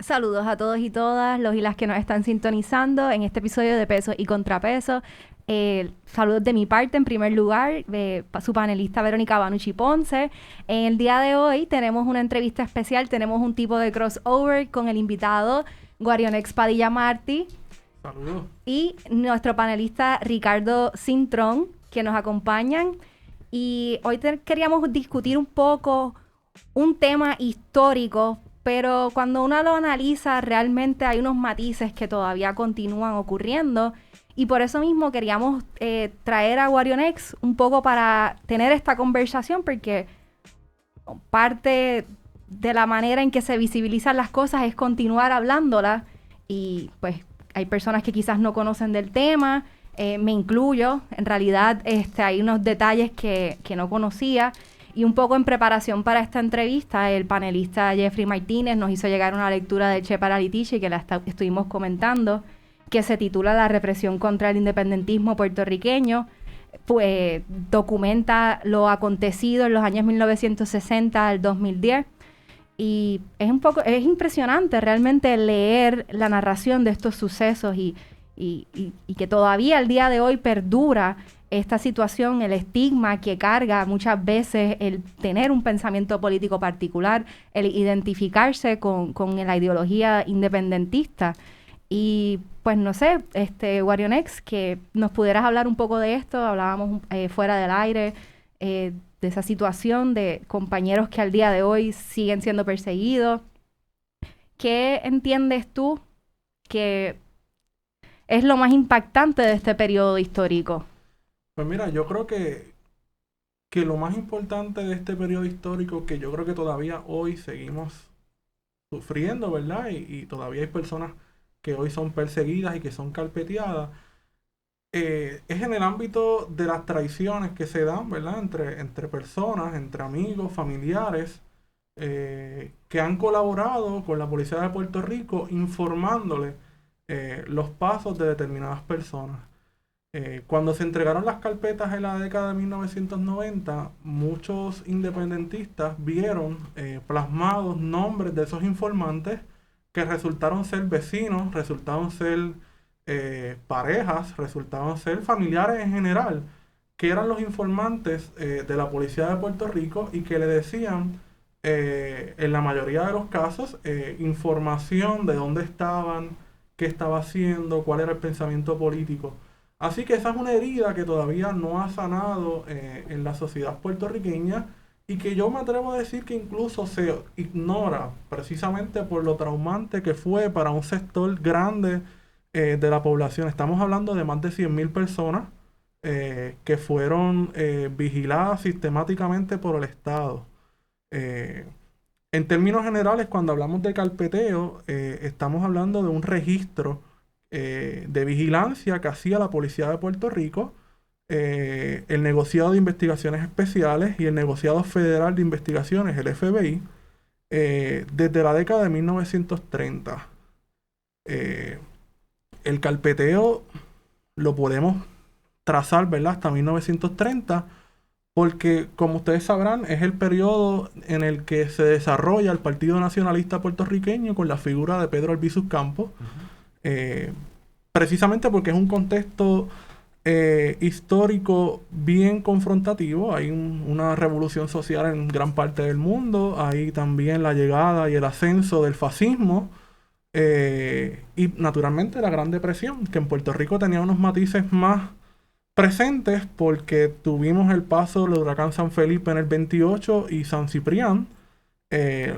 Saludos a todos y todas, los y las que nos están sintonizando en este episodio de Peso y Contrapeso. Saludos de mi parte, en primer lugar, su panelista Verónica Banucci Ponce. En el día de hoy tenemos una entrevista especial, tenemos un tipo de crossover con el invitado Guarionex Padilla Martí. Saludos. Y nuestro panelista Ricardo Cintrón, que nos acompañan. Y hoy queríamos discutir un poco un tema histórico, pero cuando uno lo analiza, realmente hay unos matices que todavía continúan ocurriendo. Y por eso mismo queríamos traer a Guarionex un poco para tener esta conversación, porque parte de la manera en que se visibilizan las cosas es continuar hablándolas. Y pues hay personas que quizás no conocen del tema, me incluyo. En realidad hay unos detalles que no conocía. Y un poco en preparación para esta entrevista, el panelista Jeffrey Martínez nos hizo llegar una lectura de Che Paralitici, que la estuvimos comentando, que se titula La represión contra el independentismo puertorriqueño. Pues documenta lo acontecido en los años 1960 al 2010. Y es impresionante realmente leer la narración de estos sucesos y que todavía al día de hoy perdura esta situación, el estigma que carga muchas veces el tener un pensamiento político particular, el identificarse con la ideología independentista. Y pues no sé, Guarionex, que nos pudieras hablar un poco de esto. Hablábamos fuera del aire de esa situación de compañeros que al día de hoy siguen siendo perseguidos. ¿Qué entiendes tú que es lo más impactante de este periodo histórico? Pues mira, yo creo que lo más importante de este periodo histórico, que yo creo que todavía hoy seguimos sufriendo, ¿verdad? Y todavía hay personas que hoy son perseguidas y que son carpeteadas, es en el ámbito de las traiciones que se dan, ¿verdad? Entre personas, entre amigos, familiares, que han colaborado con la policía de Puerto Rico informándole los pasos de determinadas personas. Cuando se entregaron las carpetas en la década de 1990, muchos independentistas vieron plasmados nombres de esos informantes que resultaron ser vecinos, resultaron ser parejas, resultaron ser familiares en general, que eran los informantes de la policía de Puerto Rico y que le decían, en la mayoría de los casos, información de dónde estaban, qué estaba haciendo, cuál era el pensamiento político. Así que esa es una herida que todavía no ha sanado en la sociedad puertorriqueña y que yo me atrevo a decir que incluso se ignora precisamente por lo traumante que fue para un sector grande de la población. Estamos hablando de más de 100.000 personas que fueron vigiladas sistemáticamente por el Estado. En términos generales, cuando hablamos de carpeteo, estamos hablando de un registro de vigilancia que hacía la Policía de Puerto Rico, el Negociado de Investigaciones Especiales y el Negociado Federal de Investigaciones, el FBI, desde la década de 1930. El carpeteo lo podemos trazar, ¿verdad?, hasta 1930, porque, como ustedes sabrán, es el periodo en el que se desarrolla el Partido Nacionalista Puertorriqueño con la figura de Pedro Albizu Campos. Precisamente porque es un contexto histórico bien confrontativo. Hay una revolución social en gran parte del mundo. Hay también la llegada y el ascenso del fascismo. Y naturalmente la Gran Depresión, que en Puerto Rico tenía unos matices más presentes porque tuvimos el paso del huracán San Felipe en el 28 y San Ciprián,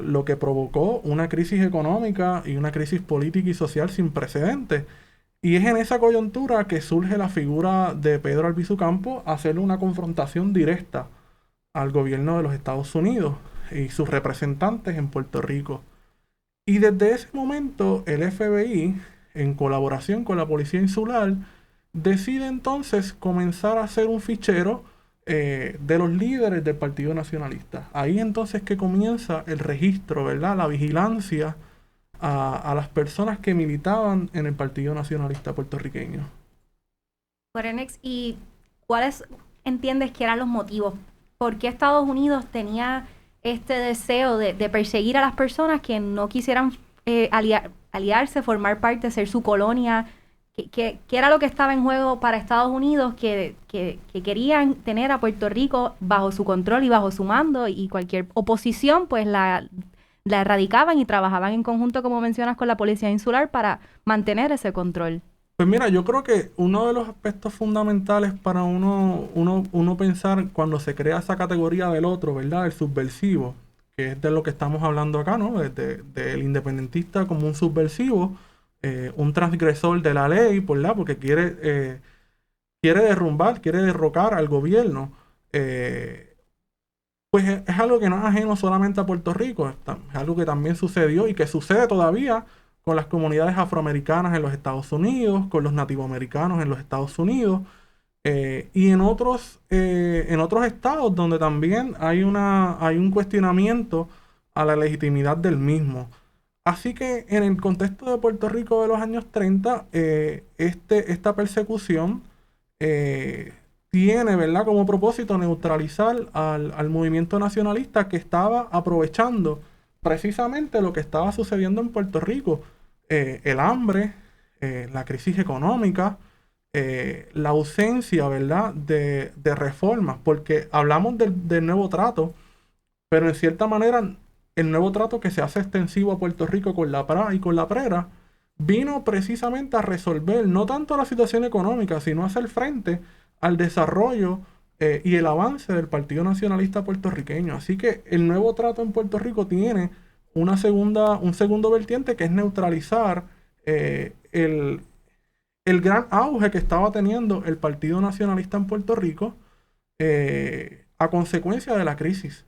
lo que provocó una crisis económica y una crisis política y social sin precedentes. Y es en esa coyuntura que surge la figura de Pedro Albizu Campos a hacerle una confrontación directa al gobierno de los Estados Unidos y sus representantes en Puerto Rico. Y desde ese momento el FBI, en colaboración con la Policía Insular, decide entonces comenzar a hacer un fichero de los líderes del Partido Nacionalista. Ahí entonces que comienza el registro, ¿verdad?, la vigilancia a las personas que militaban en el Partido Nacionalista puertorriqueño. Guarionex, ¿y cuáles entiendes que eran los motivos? ¿Por qué Estados Unidos tenía este deseo de perseguir a las personas que no quisieran aliarse, formar parte, ser su colonia, que era lo que estaba en juego para Estados Unidos, que querían tener a Puerto Rico bajo su control y bajo su mando, y cualquier oposición pues la erradicaban y trabajaban en conjunto, como mencionas, con la Policía Insular para mantener ese control. Pues mira, yo creo que uno de los aspectos fundamentales para uno pensar cuando se crea esa categoría del otro, ¿verdad? El subversivo, que es de lo que estamos hablando acá, ¿no? Del independentista como un subversivo, un transgresor de la ley, ¿verdad? Porque quiere derrumbar, quiere derrocar al gobierno. Pues es algo que no es ajeno solamente a Puerto Rico, es algo que también sucedió y que sucede todavía con las comunidades afroamericanas en los Estados Unidos, con los nativoamericanos en los Estados Unidos, y en otros estados donde también hay un cuestionamiento a la legitimidad del mismo. Así que en el contexto de Puerto Rico de los años 30, esta persecución tiene, ¿verdad?, como propósito neutralizar al movimiento nacionalista que estaba aprovechando precisamente lo que estaba sucediendo en Puerto Rico. El hambre, la crisis económica, la ausencia, ¿verdad?, de reformas, porque hablamos del nuevo trato, pero en cierta manera el nuevo trato que se hace extensivo a Puerto Rico con la PRA y con la PRERA vino precisamente a resolver no tanto la situación económica, sino a hacer frente al desarrollo y el avance del Partido Nacionalista Puertorriqueño. Así que el nuevo trato en Puerto Rico tiene un segundo vertiente, que es neutralizar el gran auge que estaba teniendo el Partido Nacionalista en Puerto Rico a consecuencia de la crisis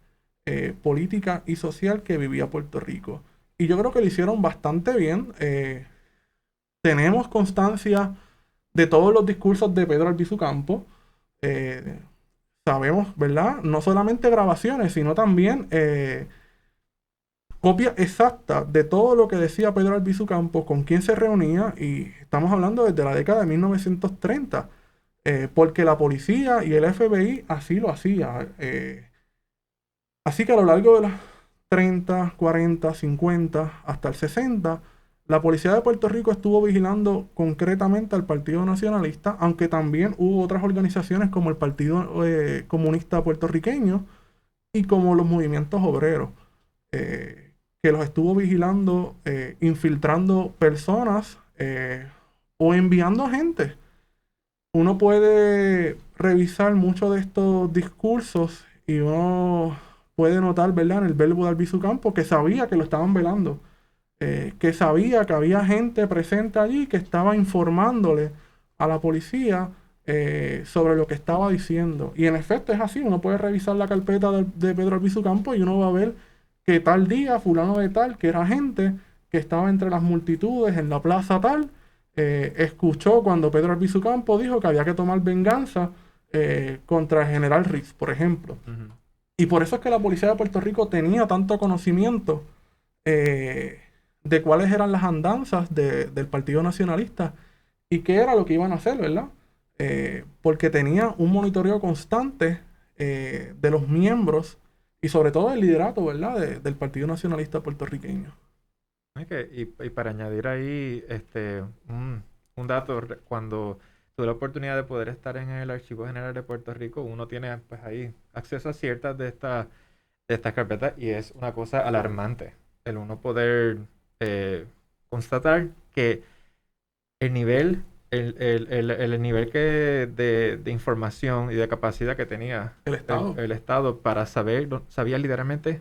política y social que vivía Puerto Rico. Y yo creo que lo hicieron bastante bien. Tenemos constancia de todos los discursos de Pedro Albizu Campos. Sabemos, ¿verdad?, no solamente grabaciones, sino también copia exacta de todo lo que decía Pedro Albizu Campos, con quién se reunía, y estamos hablando desde la década de 1930, porque la policía y el FBI así lo hacía. Así que a lo largo de los 30, 40, 50, hasta el 60, la policía de Puerto Rico estuvo vigilando concretamente al Partido Nacionalista, aunque también hubo otras organizaciones como el Partido Comunista Puertorriqueño y como los movimientos obreros, que los estuvo vigilando, infiltrando personas o enviando gente. Uno puede revisar muchos de estos discursos y uno puede notar, ¿verdad?, en el verbo de Albizu Campos, que sabía que lo estaban velando, que sabía que había gente presente allí que estaba informándole a la policía sobre lo que estaba diciendo. Y en efecto es así, uno puede revisar la carpeta de Pedro Albizu Campos y uno va a ver que tal día, fulano de tal, que era gente que estaba entre las multitudes en la plaza tal, escuchó cuando Pedro Albizu Campos dijo que había que tomar venganza contra el general Riggs, por ejemplo. Uh-huh. Y por eso es que la policía de Puerto Rico tenía tanto conocimiento de cuáles eran las andanzas del Partido Nacionalista y qué era lo que iban a hacer, ¿verdad? Porque tenía un monitoreo constante de los miembros y sobre todo del liderato, ¿verdad?, del Partido Nacionalista Puertorriqueño. Y para añadir ahí un dato, cuando tuve la oportunidad de poder estar en el Archivo General de Puerto Rico, uno tiene pues ahí acceso a ciertas de estas carpetas, y es una cosa alarmante el uno poder constatar que el nivel de información y de capacidad que tenía el Estado para sabía literalmente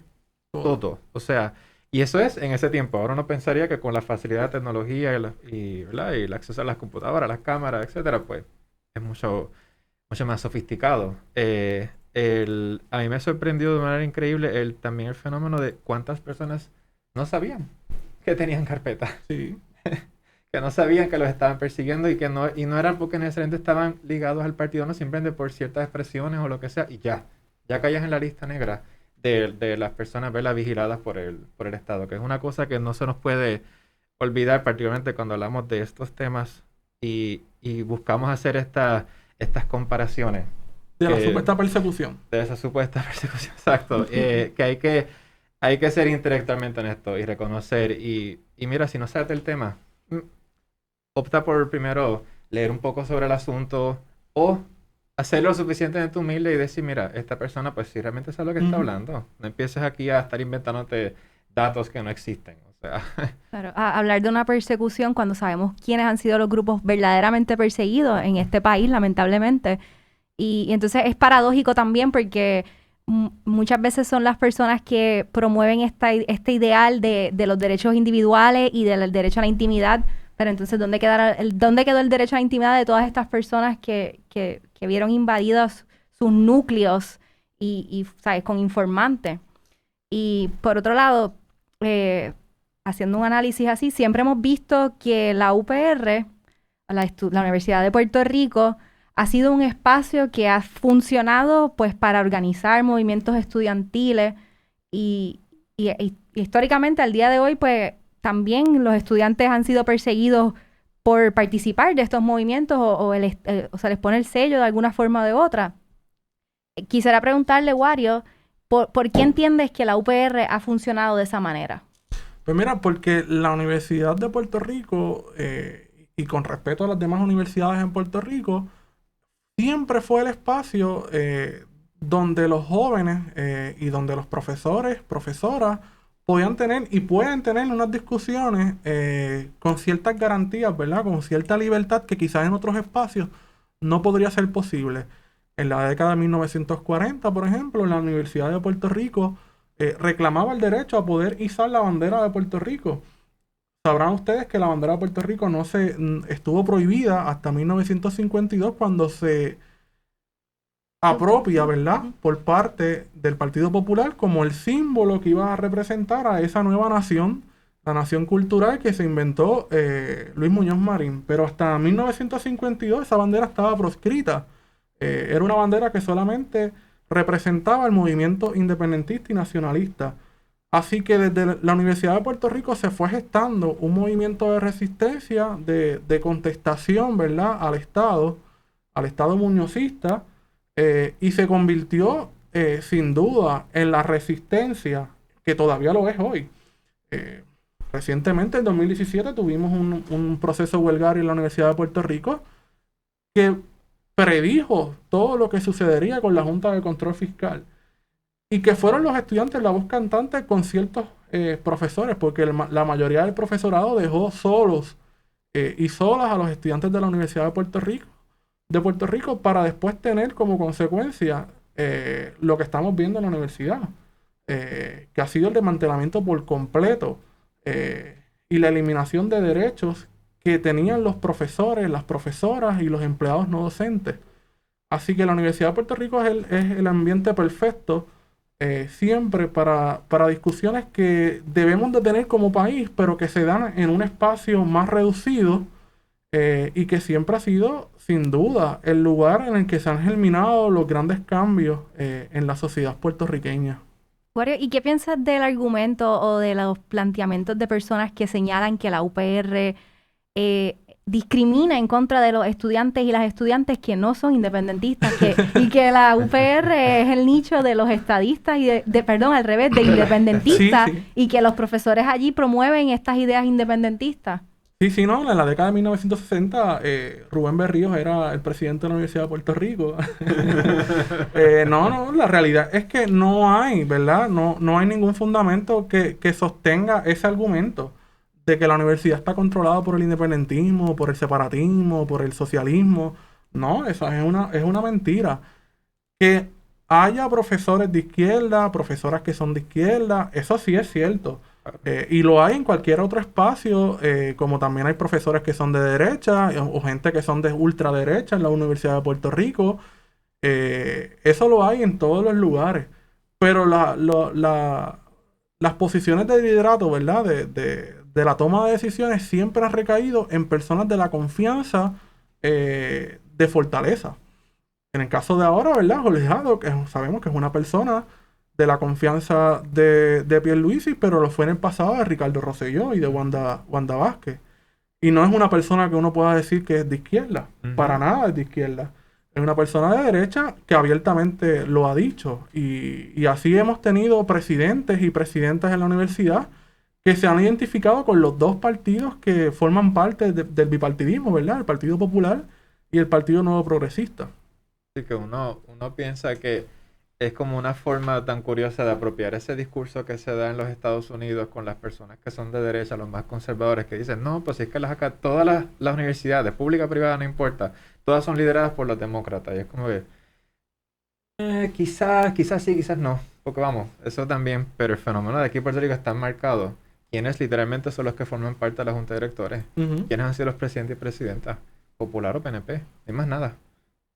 todo. O sea, y eso es en ese tiempo. Ahora uno pensaría que con la facilidad de tecnología y el acceso a las computadoras, las cámaras, etcétera, pues es mucho más sofisticado. A mí me sorprendió de manera increíble también el fenómeno de cuántas personas no sabían que tenían carpetas. Sí. Que no sabían que los estaban persiguiendo y no eran porque necesariamente estaban ligados al partido, no, simplemente por ciertas expresiones o lo que sea, y ya caías en la lista negra de las personas, ¿verdad?, vigiladas por el Estado, que es una cosa que no se nos puede olvidar, particularmente cuando hablamos de estos temas y buscamos hacer estas comparaciones. De la supuesta persecución. De esa supuesta persecución, exacto. Que hay que hay que ser intelectualmente honesto y reconocer. Y mira, si no sabes del tema, opta por primero leer un poco sobre el asunto o hacerlo lo suficientemente humilde y decir, mira, esta persona pues sí realmente sabe lo que está hablando. No empieces aquí a estar inventándote datos que no existen. O sea. Claro, hablar de una persecución cuando sabemos quiénes han sido los grupos verdaderamente perseguidos en este país, lamentablemente. Y entonces es paradójico también porque muchas veces son las personas que promueven este ideal de los derechos individuales y del derecho a la intimidad. Pero entonces, ¿dónde quedó el derecho a la intimidad de todas estas personas que vieron invadidos sus núcleos y ¿sabes?, con informantes? Y por otro lado, haciendo un análisis así, siempre hemos visto que la UPR, la Universidad de Puerto Rico, ha sido un espacio que ha funcionado pues para organizar movimientos estudiantiles y históricamente al día de hoy pues también los estudiantes han sido perseguidos por participar de estos movimientos o se les pone el sello de alguna forma o de otra. Quisiera preguntarle, Wario, ¿por qué entiendes que la UPR ha funcionado de esa manera? Pues mira, porque la Universidad de Puerto Rico, y con respeto a las demás universidades en Puerto Rico, siempre fue el espacio donde los jóvenes y donde los profesores, profesoras, podían tener y pueden tener unas discusiones con ciertas garantías, ¿verdad? Con cierta libertad que quizás en otros espacios no podría ser posible. En la década de 1940, por ejemplo, la Universidad de Puerto Rico reclamaba el derecho a poder izar la bandera de Puerto Rico. Sabrán ustedes que la bandera de Puerto Rico estuvo prohibida hasta 1952 cuando se apropia, ¿verdad?, por parte del Partido Popular como el símbolo que iba a representar a esa nueva nación, la nación cultural que se inventó Luis Muñoz Marín. Pero hasta 1952 esa bandera estaba proscrita. Era una bandera que solamente representaba el movimiento independentista y nacionalista. Así que desde la Universidad de Puerto Rico se fue gestando un movimiento de resistencia, de contestación, ¿verdad?, al Estado muñozista, y se convirtió sin duda en la resistencia que todavía lo es hoy. Recientemente, en 2017, tuvimos un proceso huelgario en la Universidad de Puerto Rico que predijo todo lo que sucedería con la Junta de Control Fiscal. Y que fueron los estudiantes la voz cantante con ciertos profesores, porque la mayoría del profesorado dejó solos y solas a los estudiantes de la Universidad de Puerto Rico para después tener como consecuencia lo que estamos viendo en la universidad, que ha sido el desmantelamiento por completo y la eliminación de derechos que tenían los profesores, las profesoras y los empleados no docentes. Así que la Universidad de Puerto Rico es el ambiente perfecto siempre para discusiones que debemos de tener como país, pero que se dan en un espacio más reducido y que siempre ha sido, sin duda, el lugar en el que se han germinado los grandes cambios en la sociedad puertorriqueña. ¿Y qué piensas del argumento o de los planteamientos de personas que señalan que la UPR discrimina en contra de los estudiantes y las estudiantes que no son independentistas y que la UPR es el nicho de los estadistas y perdón, al revés, de independentistas, sí. Y que los profesores allí promueven estas ideas independentistas? Sí, no, en la década de 1960 Rubén Berríos era el presidente de la Universidad de Puerto Rico. No, la realidad es que no hay, ¿verdad? No hay ningún fundamento que sostenga ese argumento de que la universidad está controlada por el independentismo, por el separatismo, por el socialismo. No, esa es una mentira. Que haya profesores de izquierda, profesoras que son de izquierda, eso sí es cierto. Y lo hay en cualquier otro espacio, como también hay profesores que son de derecha o gente que son de ultraderecha en la Universidad de Puerto Rico. Eso lo hay en todos los lugares. Pero las posiciones de liderato, ¿verdad?, de la toma de decisiones siempre han recaído en personas de la confianza de fortaleza. En el caso de ahora, ¿verdad?, Jorge Jado, que sabemos que es una persona de la confianza de Pierluisi, pero lo fue en el pasado de Ricardo Rosselló y de Wanda Vázquez. Y no es una persona que uno pueda decir que es de izquierda. Para nada es de izquierda. Es una persona de derecha que abiertamente lo ha dicho. Y así hemos tenido presidentes y presidentas en la universidad que se han identificado con los dos partidos que forman parte del bipartidismo, ¿verdad? El Partido Popular y el Partido Nuevo Progresista. Sí, que uno piensa que es como una forma tan curiosa de apropiar ese discurso que se da en los Estados Unidos con las personas que son de derecha, los más conservadores, que dicen, no, pues es que acá todas las universidades, pública, privada, no importa, todas son lideradas por los demócratas. Y es como que, quizás sí, quizás no, porque vamos, eso también, pero el fenómeno de aquí en Puerto Rico está marcado. ¿Quiénes literalmente son los que forman parte de la Junta de Directores? ¿Quiénes han sido los presidentes y presidentas? ¿Popular o PNP? Ni más nada.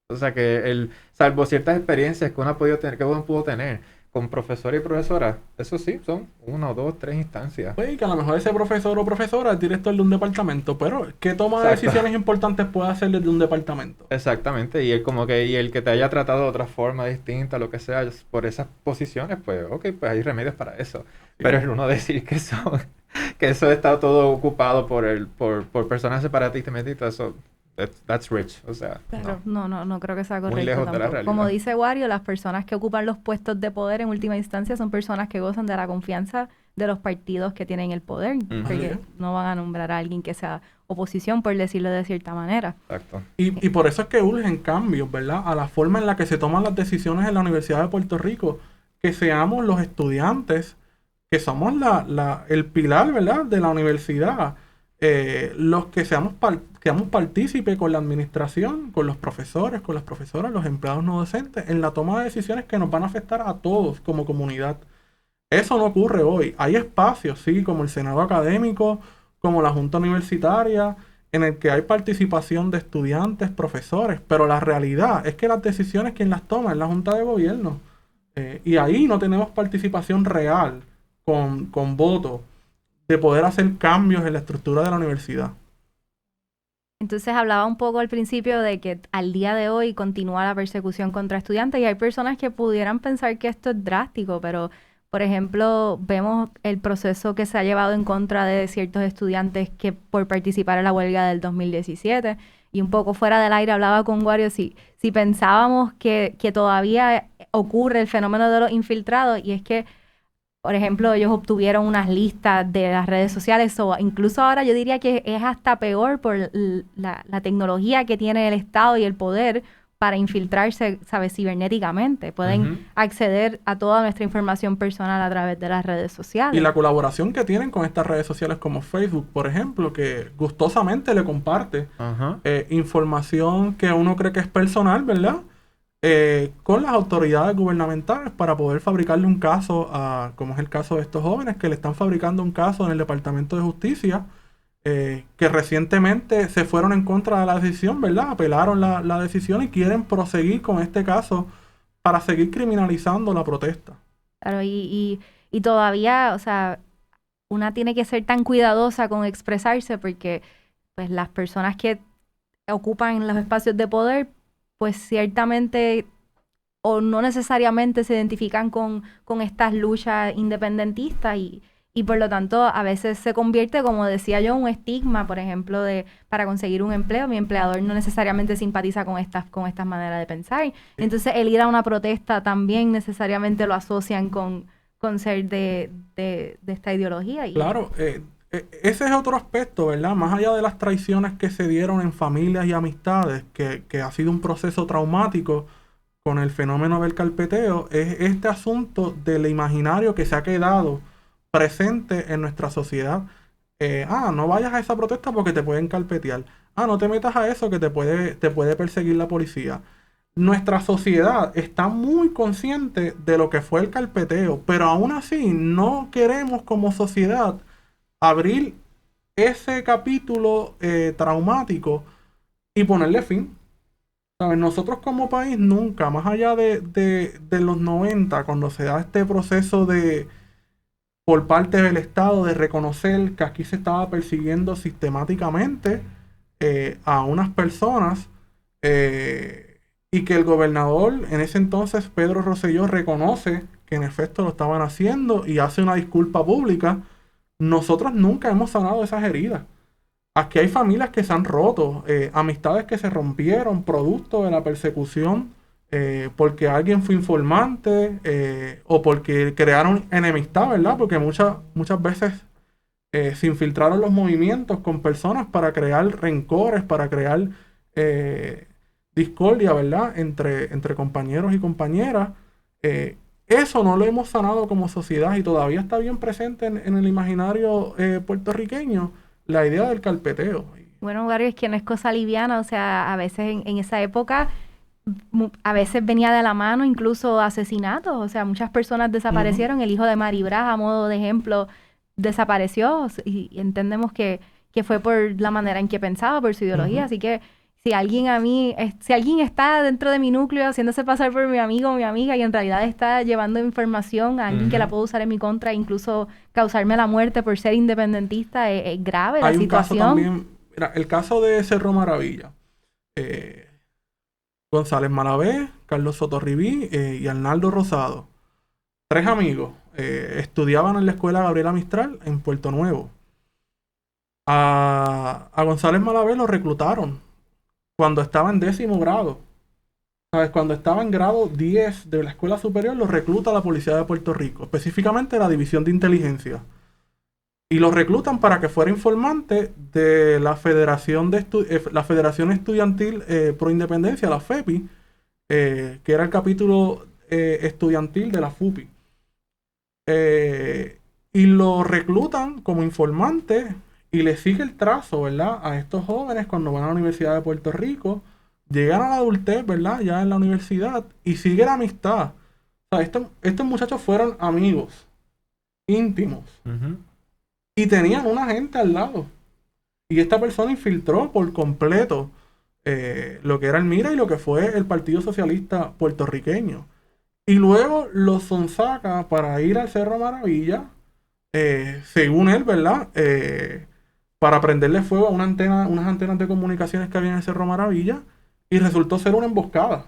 O sea que salvo ciertas experiencias que uno pudo tener con profesor y profesora, eso sí, son 1, 2, 3 instancias. Pues que a lo mejor ese profesor o profesora es director de un departamento, pero ¿qué toma de decisiones importantes puede hacer desde un departamento? Exactamente, y el que te haya tratado de otra forma distinta, lo que sea, por esas posiciones, pues ok, pues hay remedios para eso. Sí. Pero el uno decir que eso está todo ocupado por personas separatistas, eso... That's rich, o sea, pero no creo que sea correcto. Muy lejos de la realidad. Como dice Wario, las personas que ocupan los puestos de poder en última instancia son personas que gozan de la confianza de los partidos que tienen el poder, porque no van a nombrar a alguien que sea oposición, por decirlo de cierta manera. Exacto. Y por eso es que urgen cambios, ¿verdad? A la forma en la que se toman las decisiones en la Universidad de Puerto Rico, que seamos los estudiantes, que somos el pilar, ¿verdad?, de la universidad, los que seamos partícipes con la administración, con los profesores, con las profesoras, los empleados no docentes, en la toma de decisiones que nos van a afectar a todos como comunidad. Eso no ocurre hoy. Hay espacios, sí, como el Senado Académico, como la Junta Universitaria, en el que hay participación de estudiantes, profesores, pero la realidad es que las decisiones quien las toma es la Junta de Gobierno. Y ahí no tenemos participación real con voto de poder hacer cambios en la estructura de la universidad. Entonces hablaba un poco al principio de que al día de hoy continúa la persecución contra estudiantes y hay personas que pudieran pensar que esto es drástico, pero por ejemplo vemos el proceso que se ha llevado en contra de ciertos estudiantes que por participar en la huelga del 2017 y un poco fuera del aire hablaba con Wario si pensábamos que todavía ocurre el fenómeno de los infiltrados y es que por ejemplo, ellos obtuvieron unas listas de las redes sociales, o incluso ahora yo diría que es hasta peor por la tecnología que tiene el Estado y el poder para infiltrarse, ¿sabes?, cibernéticamente. Pueden acceder a toda nuestra información personal a través de las redes sociales. Y la colaboración que tienen con estas redes sociales como Facebook, por ejemplo, que gustosamente le comparte información que uno cree que es personal, ¿verdad?, con las autoridades gubernamentales para poder fabricarle un caso, como es el caso de estos jóvenes que le están fabricando un caso en el Departamento de Justicia, que recientemente se fueron en contra de la decisión, ¿verdad? Apelaron la decisión y quieren proseguir con este caso para seguir criminalizando la protesta. Claro, y todavía, o sea, una tiene que ser tan cuidadosa con expresarse porque pues las personas que ocupan los espacios de poder pues ciertamente o no necesariamente se identifican con estas luchas independentistas y por lo tanto a veces se convierte, como decía yo, un estigma, por ejemplo, para conseguir un empleo. Mi empleador no necesariamente simpatiza con estas maneras de pensar. Entonces el ir a una protesta también necesariamente lo asocian con ser de esta ideología. Claro, ese es otro aspecto, ¿verdad? Más allá de las traiciones que se dieron en familias y amistades, que ha sido un proceso traumático con el fenómeno del carpeteo, es este asunto del imaginario que se ha quedado presente en nuestra sociedad. No vayas a esa protesta porque te pueden carpetear. No te metas a eso que te puede perseguir la policía. Nuestra sociedad está muy consciente de lo que fue el carpeteo, pero aún así no queremos como sociedad abrir ese capítulo traumático y ponerle fin. ¿Sabes? Nosotros como país nunca, más allá de los 90, cuando se da este proceso por parte del Estado de reconocer que aquí se estaba persiguiendo sistemáticamente a unas personas y que el gobernador, en ese entonces Pedro Rosselló, reconoce que en efecto lo estaban haciendo y hace una disculpa pública. Nosotros nunca hemos sanado esas heridas. Aquí hay familias que se han roto, amistades que se rompieron producto de la persecución porque alguien fue informante o porque crearon enemistad, ¿verdad? Porque muchas veces se infiltraron los movimientos con personas para crear rencores, para crear discordia, ¿verdad? Entre compañeros y compañeras. Eso no lo hemos sanado como sociedad y todavía está bien presente en el imaginario puertorriqueño la idea del carpeteo. Bueno, Gary, es que no es cosa liviana, o sea, a veces en esa época, a veces venía de la mano incluso asesinatos, o sea, muchas personas desaparecieron. El hijo de Mari Braz, a modo de ejemplo, desapareció y entendemos que fue por la manera en que pensaba, por su ideología. Así que si alguien está dentro de mi núcleo haciéndose pasar por mi amigo o mi amiga y en realidad está llevando información a alguien que la puede usar en mi contra, incluso causarme la muerte por ser independentista, es grave la situación. Caso también, mira, el caso de Cerro Maravilla. González Malavé, Carlos Sotorribí y Arnaldo Rosado. 3 amigos. Estudiaban en la escuela Gabriela Mistral en Puerto Nuevo. A González Malavé lo reclutaron cuando estaba en 10º grado. ¿Sabes? Cuando estaba en grado 10 de la escuela superior, lo recluta la policía de Puerto Rico, específicamente la División de Inteligencia. Y lo reclutan para que fuera informante de la Federación Estudiantil Pro Independencia, la FEPI, que era el capítulo estudiantil de la FUPI. Y lo reclutan como informante y le sigue el trazo, ¿verdad? A estos jóvenes cuando van a la Universidad de Puerto Rico, llegan a la adultez, ¿verdad? Ya en la universidad, y sigue la amistad. O sea, estos muchachos fueron amigos íntimos. Y tenían una gente al lado. Y esta persona infiltró por completo lo que era el MIRA y lo que fue el Partido Socialista puertorriqueño. Y luego los sonsaca para ir al Cerro Maravilla, según él, ¿verdad? Para prenderle fuego a unas antenas de comunicaciones que había en el Cerro Maravilla. Y resultó ser una emboscada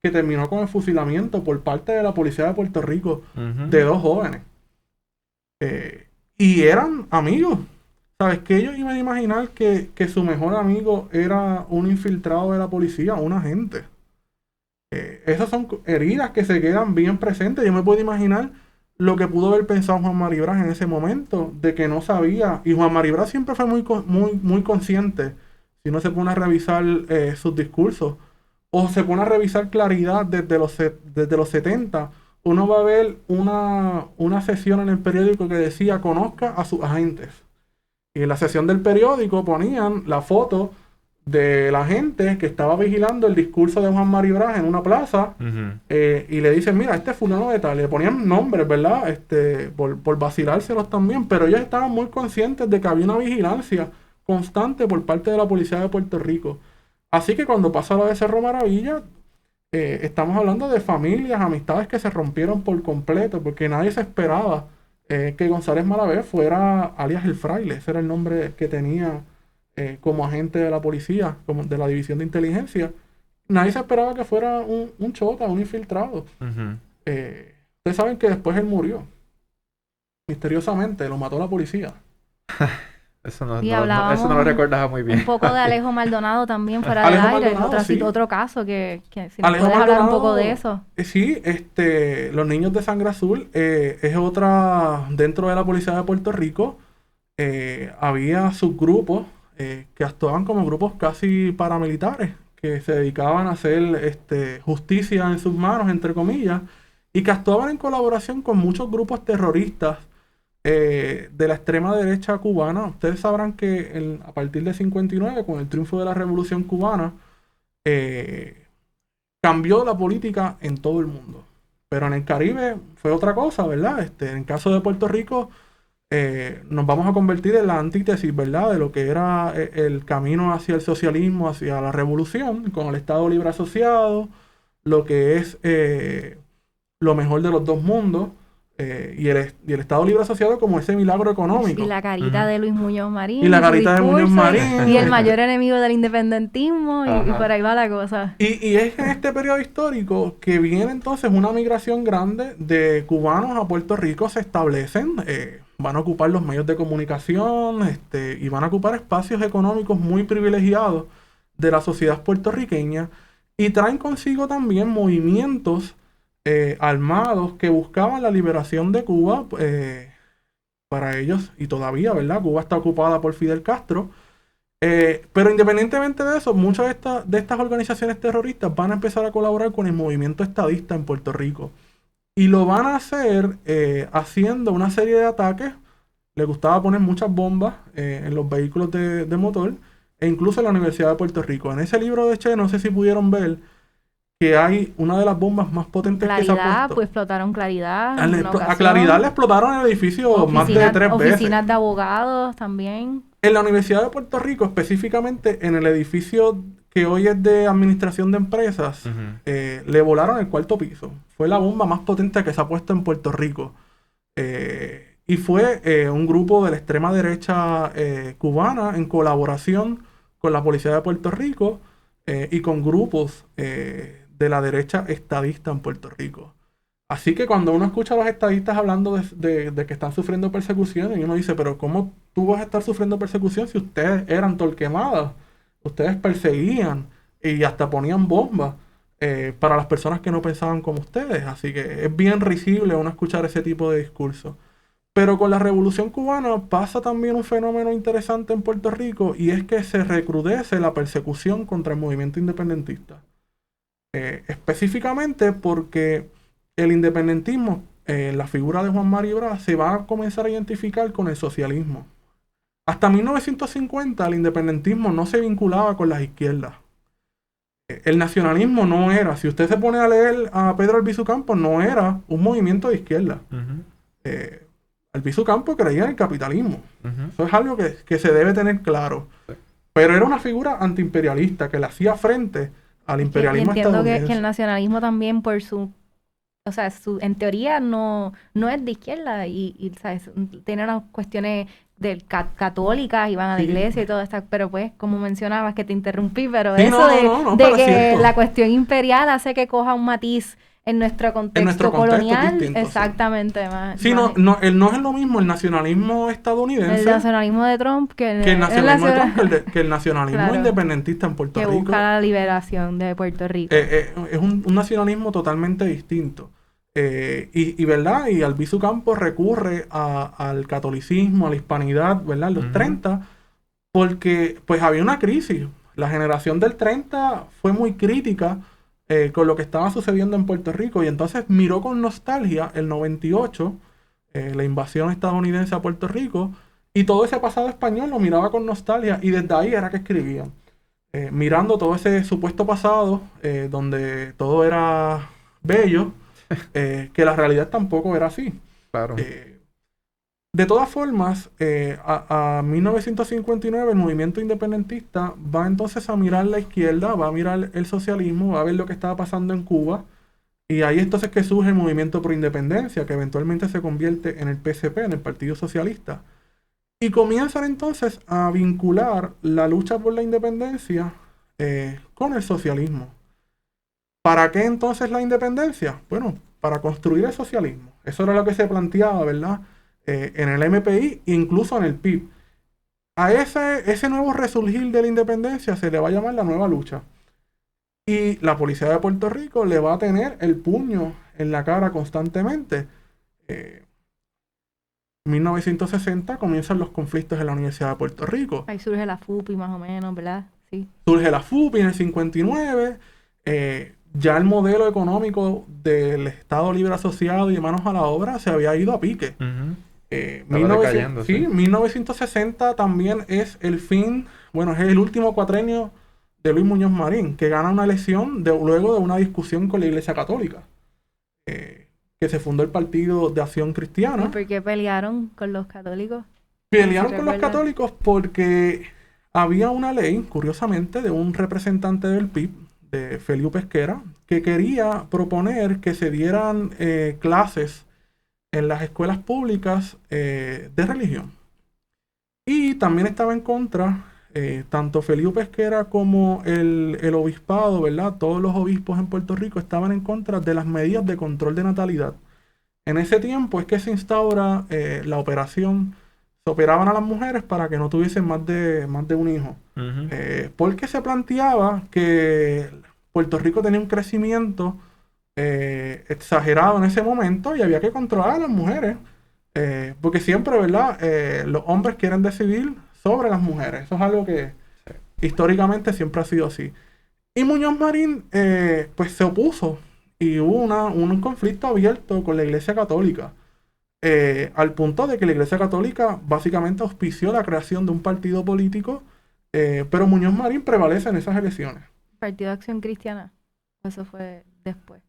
que terminó con el fusilamiento por parte de la policía de Puerto Rico de 2 jóvenes. Y eran amigos. ¿Sabes qué? Ellos iban a imaginar que su mejor amigo era un infiltrado de la policía, un agente. Esas son heridas que se quedan bien presentes. Yo me puedo imaginar lo que pudo haber pensado Juan Mari Braz en ese momento, de que no sabía. Y Juan Mari Braz siempre fue muy consciente. Si uno se pone a revisar sus discursos, o se pone a revisar Claridad desde los 70, uno va a ver una sesión en el periódico que decía conozca a sus agentes. Y en la sesión del periódico ponían la foto de la gente que estaba vigilando el discurso de Juan Mari Braz en una plaza y le dicen, mira, este es fulano de tal. Le ponían nombres, ¿verdad? Por vacilárselos también, pero ellos estaban muy conscientes de que había una vigilancia constante por parte de la policía de Puerto Rico. Así que cuando pasa lo de Cerro Maravilla, estamos hablando de familias, amistades que se rompieron por completo, porque nadie se esperaba que González Malavé fuera alias El Fraile. Ese era el nombre que tenía como agente de la policía, como de la División de Inteligencia. Nadie se esperaba que fuera un chota, un infiltrado. Ustedes saben que después él murió. Misteriosamente, lo mató la policía. Eso no lo recordaba muy bien. Un poco de Alejo Maldonado también fuera del aire. Otro caso que si nos puedes hablar un poco de eso. Sí, los niños de Sangre Azul es otra dentro de la policía de Puerto Rico. Había subgrupos que actuaban como grupos casi paramilitares, que se dedicaban a hacer justicia en sus manos, entre comillas, y que actuaban en colaboración con muchos grupos terroristas de la extrema derecha cubana. Ustedes sabrán que a partir de 59, con el triunfo de la Revolución Cubana, cambió la política en todo el mundo. Pero en el Caribe fue otra cosa, ¿verdad? En el caso de Puerto Rico, nos vamos a convertir en la antítesis, ¿verdad?, de lo que era el camino hacia el socialismo, hacia la revolución, con el Estado Libre Asociado, lo que es lo mejor de los dos mundos, y el Estado Libre Asociado como ese milagro económico. Y la carita de Luis Muñoz Marín. Y la carita de Muñoz Marín. Y el mayor enemigo del independentismo, y por ahí va la cosa. Y es en este periodo histórico que viene entonces una migración grande de cubanos a Puerto Rico. Se establecen van a ocupar los medios de comunicación, y van a ocupar espacios económicos muy privilegiados de la sociedad puertorriqueña, y traen consigo también movimientos armados que buscaban la liberación de Cuba. Para ellos, y todavía, ¿verdad? Cuba está ocupada por Fidel Castro. Pero independientemente de eso, muchas de estas organizaciones terroristas van a empezar a colaborar con el movimiento estadista en Puerto Rico. Y lo van a hacer haciendo una serie de ataques. Les gustaba poner muchas bombas en los vehículos de motor, e incluso en la Universidad de Puerto Rico. En ese libro de Che, no sé si pudieron ver que hay una de las bombas más potentes que se ha puesto. Pues explotaron Claridad. A Claridad le explotaron el edificio más de 3 veces. Oficinas de abogados también. En la Universidad de Puerto Rico, específicamente en el edificio que hoy es de administración de empresas, le volaron el 4º piso. Fue la bomba más potente que se ha puesto en Puerto Rico. Y fue un grupo de la extrema derecha cubana en colaboración con la Policía de Puerto Rico y con grupos de la derecha estadista en Puerto Rico. Así que cuando uno escucha a los estadistas hablando de que están sufriendo persecución, y uno dice, pero ¿cómo tú vas a estar sufriendo persecución si ustedes eran torquemadas? Ustedes perseguían y hasta ponían bombas para las personas que no pensaban como ustedes. Así que es bien risible uno escuchar ese tipo de discurso. Pero con la Revolución Cubana pasa también un fenómeno interesante en Puerto Rico, y es que se recrudece la persecución contra el movimiento independentista. Específicamente porque el independentismo, la figura de Juan Mari Brás, se va a comenzar a identificar con el socialismo. Hasta 1950 el independentismo no se vinculaba con las izquierdas. El nacionalismo no era, si usted se pone a leer a Pedro Albizu Campos, no era un movimiento de izquierda. Albizu Campos creía en el capitalismo. Eso es algo que se debe tener claro. Sí. Pero era una figura antiimperialista que le hacía frente al imperialismo estadounidense. Entiendo que el nacionalismo también por su... O sea, en teoría no es de izquierda y ¿sabes? Tiene unas cuestiones católicas, iban a la iglesia y todo esto, pero pues, como mencionabas, que te interrumpí, pero sí, eso de que cierto. La cuestión imperial hace que coja un matiz en nuestro contexto colonial, distinto, exactamente. Sí, no es lo mismo el nacionalismo estadounidense. El nacionalismo de Trump que el nacionalismo claro, independentista en Puerto Rico. Que busca la liberación de Puerto Rico. Es un nacionalismo totalmente distinto. ¿Verdad? Y Albizu Campos recurre al catolicismo, a la hispanidad, ¿verdad? En los 30, porque pues había una crisis. La generación del 30 fue muy crítica con lo que estaba sucediendo en Puerto Rico, y entonces miró con nostalgia el 98, la invasión estadounidense a Puerto Rico, y todo ese pasado español lo miraba con nostalgia, y desde ahí era que escribían. Mirando todo ese supuesto pasado, donde todo era bello, que la realidad tampoco era así. Claro. De todas formas, a 1959 el movimiento independentista va entonces a mirar la izquierda, va a mirar el socialismo, va a ver lo que estaba pasando en Cuba, y ahí entonces que surge el movimiento pro independencia, que eventualmente se convierte en el PSP, en el Partido Socialista, y comienzan entonces a vincular la lucha por la independencia con el socialismo. ¿Para qué entonces la independencia? Bueno, para construir el socialismo. Eso era lo que se planteaba, ¿verdad? En el MPI e incluso en el PIB. A ese nuevo resurgir de la independencia se le va a llamar la nueva lucha. Y la Policía de Puerto Rico le va a tener el puño en la cara constantemente. En 1960 comienzan los conflictos en la Universidad de Puerto Rico. Ahí surge la FUPI más o menos, ¿verdad? Sí. Surge la FUPI en el 59. Ya el modelo económico del Estado Libre Asociado y de manos a la obra se había ido a pique. 1960 también es el fin, bueno, es el último cuatrenio de Luis Muñoz Marín, que gana una elección luego de una discusión con la Iglesia Católica, que se fundó el Partido de Acción Cristiana. ¿Y por qué pelearon con los católicos? Pelearon con los católicos porque había una ley, curiosamente, de un representante del PIB, de Feliu Pesquera, que quería proponer que se dieran clases en las escuelas públicas de religión. Y también estaba en contra, tanto Feliu Pesquera como el obispado, ¿verdad? Todos los obispos en Puerto Rico estaban en contra de las medidas de control de natalidad En ese tiempo es que se instaura la operación. Se operaban a las mujeres para que no tuviesen más de un hijo. Porque se planteaba que Puerto Rico tenía un crecimiento exagerado en ese momento y había que controlar a las mujeres. Porque siempre, ¿verdad? Los hombres quieren decidir sobre las mujeres. Eso es algo que históricamente siempre ha sido así. Y Muñoz Marín, pues se opuso y hubo un conflicto abierto con la Iglesia Católica. Al punto de que la Iglesia Católica básicamente auspició la creación de un partido político, pero Muñoz Marín prevalece en esas elecciones. ¿Partido de Acción Cristiana? Eso fue después.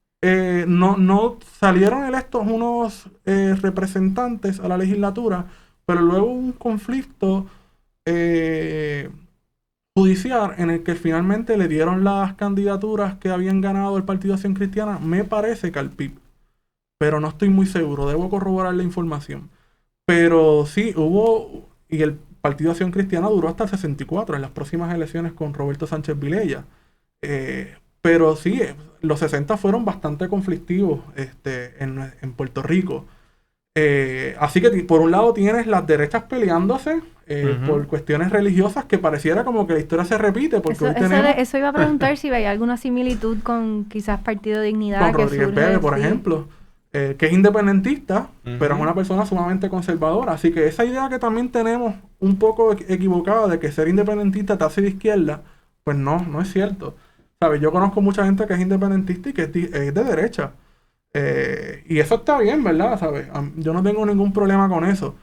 No salieron electos unos representantes a la legislatura, pero luego hubo un conflicto judicial en el que finalmente le dieron las candidaturas que habían ganado el Partido Acción Cristiana, me parece que al PIB, pero no estoy muy seguro, debo corroborar la información. Pero sí, hubo, y el Partido Acción Cristiana duró hasta el 64, en las próximas elecciones con Roberto Sánchez Vilella. Pero sí, los 60 fueron bastante conflictivos en Puerto Rico. Así que por un lado tienes las derechas peleándose por cuestiones religiosas que pareciera como que la historia se repite. Porque eso iba a preguntar si veía alguna similitud con quizás Partido Dignidad. Con Rodríguez Bebe, por ejemplo, que es independentista, pero es una persona sumamente conservadora. Así que esa idea que también tenemos un poco equivocada de que ser independentista te hace de izquierda, pues no es cierto. ¿Sabes? Yo conozco mucha gente que es independentista y que es de derecha. Y eso está bien, ¿verdad? ¿Sabes? Yo no tengo ningún problema con eso.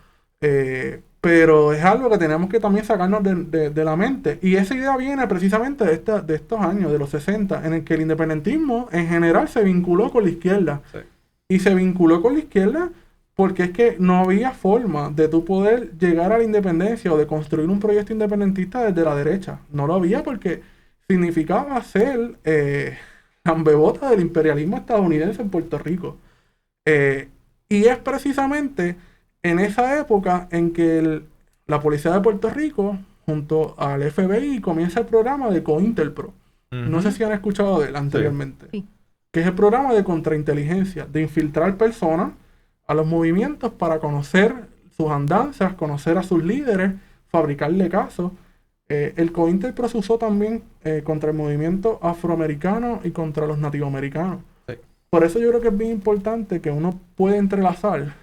Pero es algo que tenemos que también sacarnos de la mente. Y esa idea viene precisamente de estos años, de los 60, en el que el independentismo en general se vinculó con la izquierda. Sí. Y se vinculó con la izquierda porque es que no había forma de tú poder llegar a la independencia o de construir un proyecto independentista desde la derecha. No lo había porque significaba ser lambebota del imperialismo estadounidense en Puerto Rico. Y es precisamente en esa época en que la policía de Puerto Rico, junto al FBI, comienza el programa de COINTELPRO. No sé si han escuchado de él anteriormente. Sí. Que es el programa de contrainteligencia, de infiltrar personas a los movimientos para conocer sus andanzas, conocer a sus líderes, fabricarle casos. El COINTELPRO se usó también contra el movimiento afroamericano y contra los nativoamericanos. Sí. Por eso yo creo que es bien importante que uno pueda entrelazar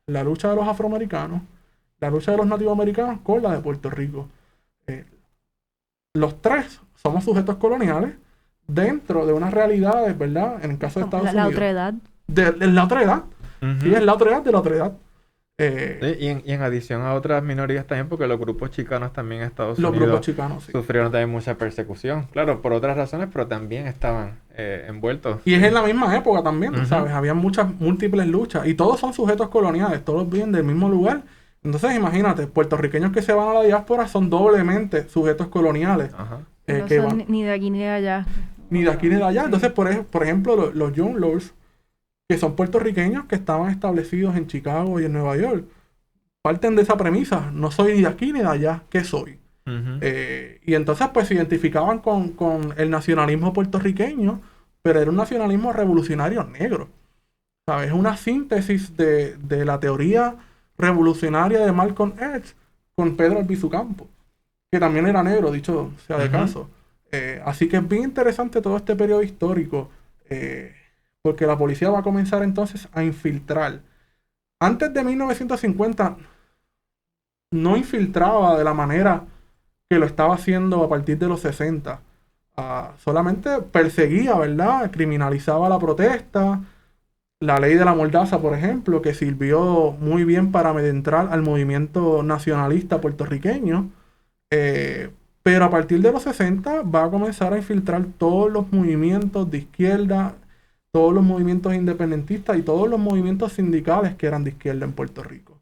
la lucha de los afroamericanos, la lucha de los nativoamericanos con la de Puerto Rico. Los tres somos sujetos coloniales dentro de unas realidades, ¿verdad? En el caso de Estados Unidos. La otra edad. La otra edad. Sí, es la otra edad de la otra edad. Y en adición a otras minorías también, porque los grupos chicanos también en Estados Unidos grupos chicanos, sí, sufrieron también mucha persecución. Claro, por otras razones, pero también estaban envueltos. Y es en la misma época también, ¿sabes? Había múltiples luchas y todos son sujetos coloniales, todos vienen del mismo lugar. Entonces, imagínate, puertorriqueños que se van a la diáspora son doblemente sujetos coloniales. No son ni de aquí ni de allá. Ni de aquí ni de allá. Entonces, por ejemplo, los Young Lords, que son puertorriqueños que estaban establecidos en Chicago y en Nueva York, parten de esa premisa: no soy ni de aquí ni de allá, ¿qué soy? Y entonces pues se identificaban con el nacionalismo puertorriqueño, pero era un nacionalismo revolucionario negro, ¿sabes? Es una síntesis de la teoría revolucionaria de Malcolm X con Pedro Albizu Campos, que también era negro, dicho sea de caso. Así que es bien interesante todo este periodo histórico, porque la policía va a comenzar entonces a infiltrar. Antes de 1950 no infiltraba de la manera que lo estaba haciendo a partir de los 60. Solamente perseguía, ¿verdad? Criminalizaba la protesta. La ley de la mordaza, por ejemplo, que sirvió muy bien para amedrentar al movimiento nacionalista puertorriqueño. Pero a partir de los 60 va a comenzar a infiltrar todos los movimientos de izquierda, todos los movimientos independentistas y todos los movimientos sindicales que eran de izquierda en Puerto Rico.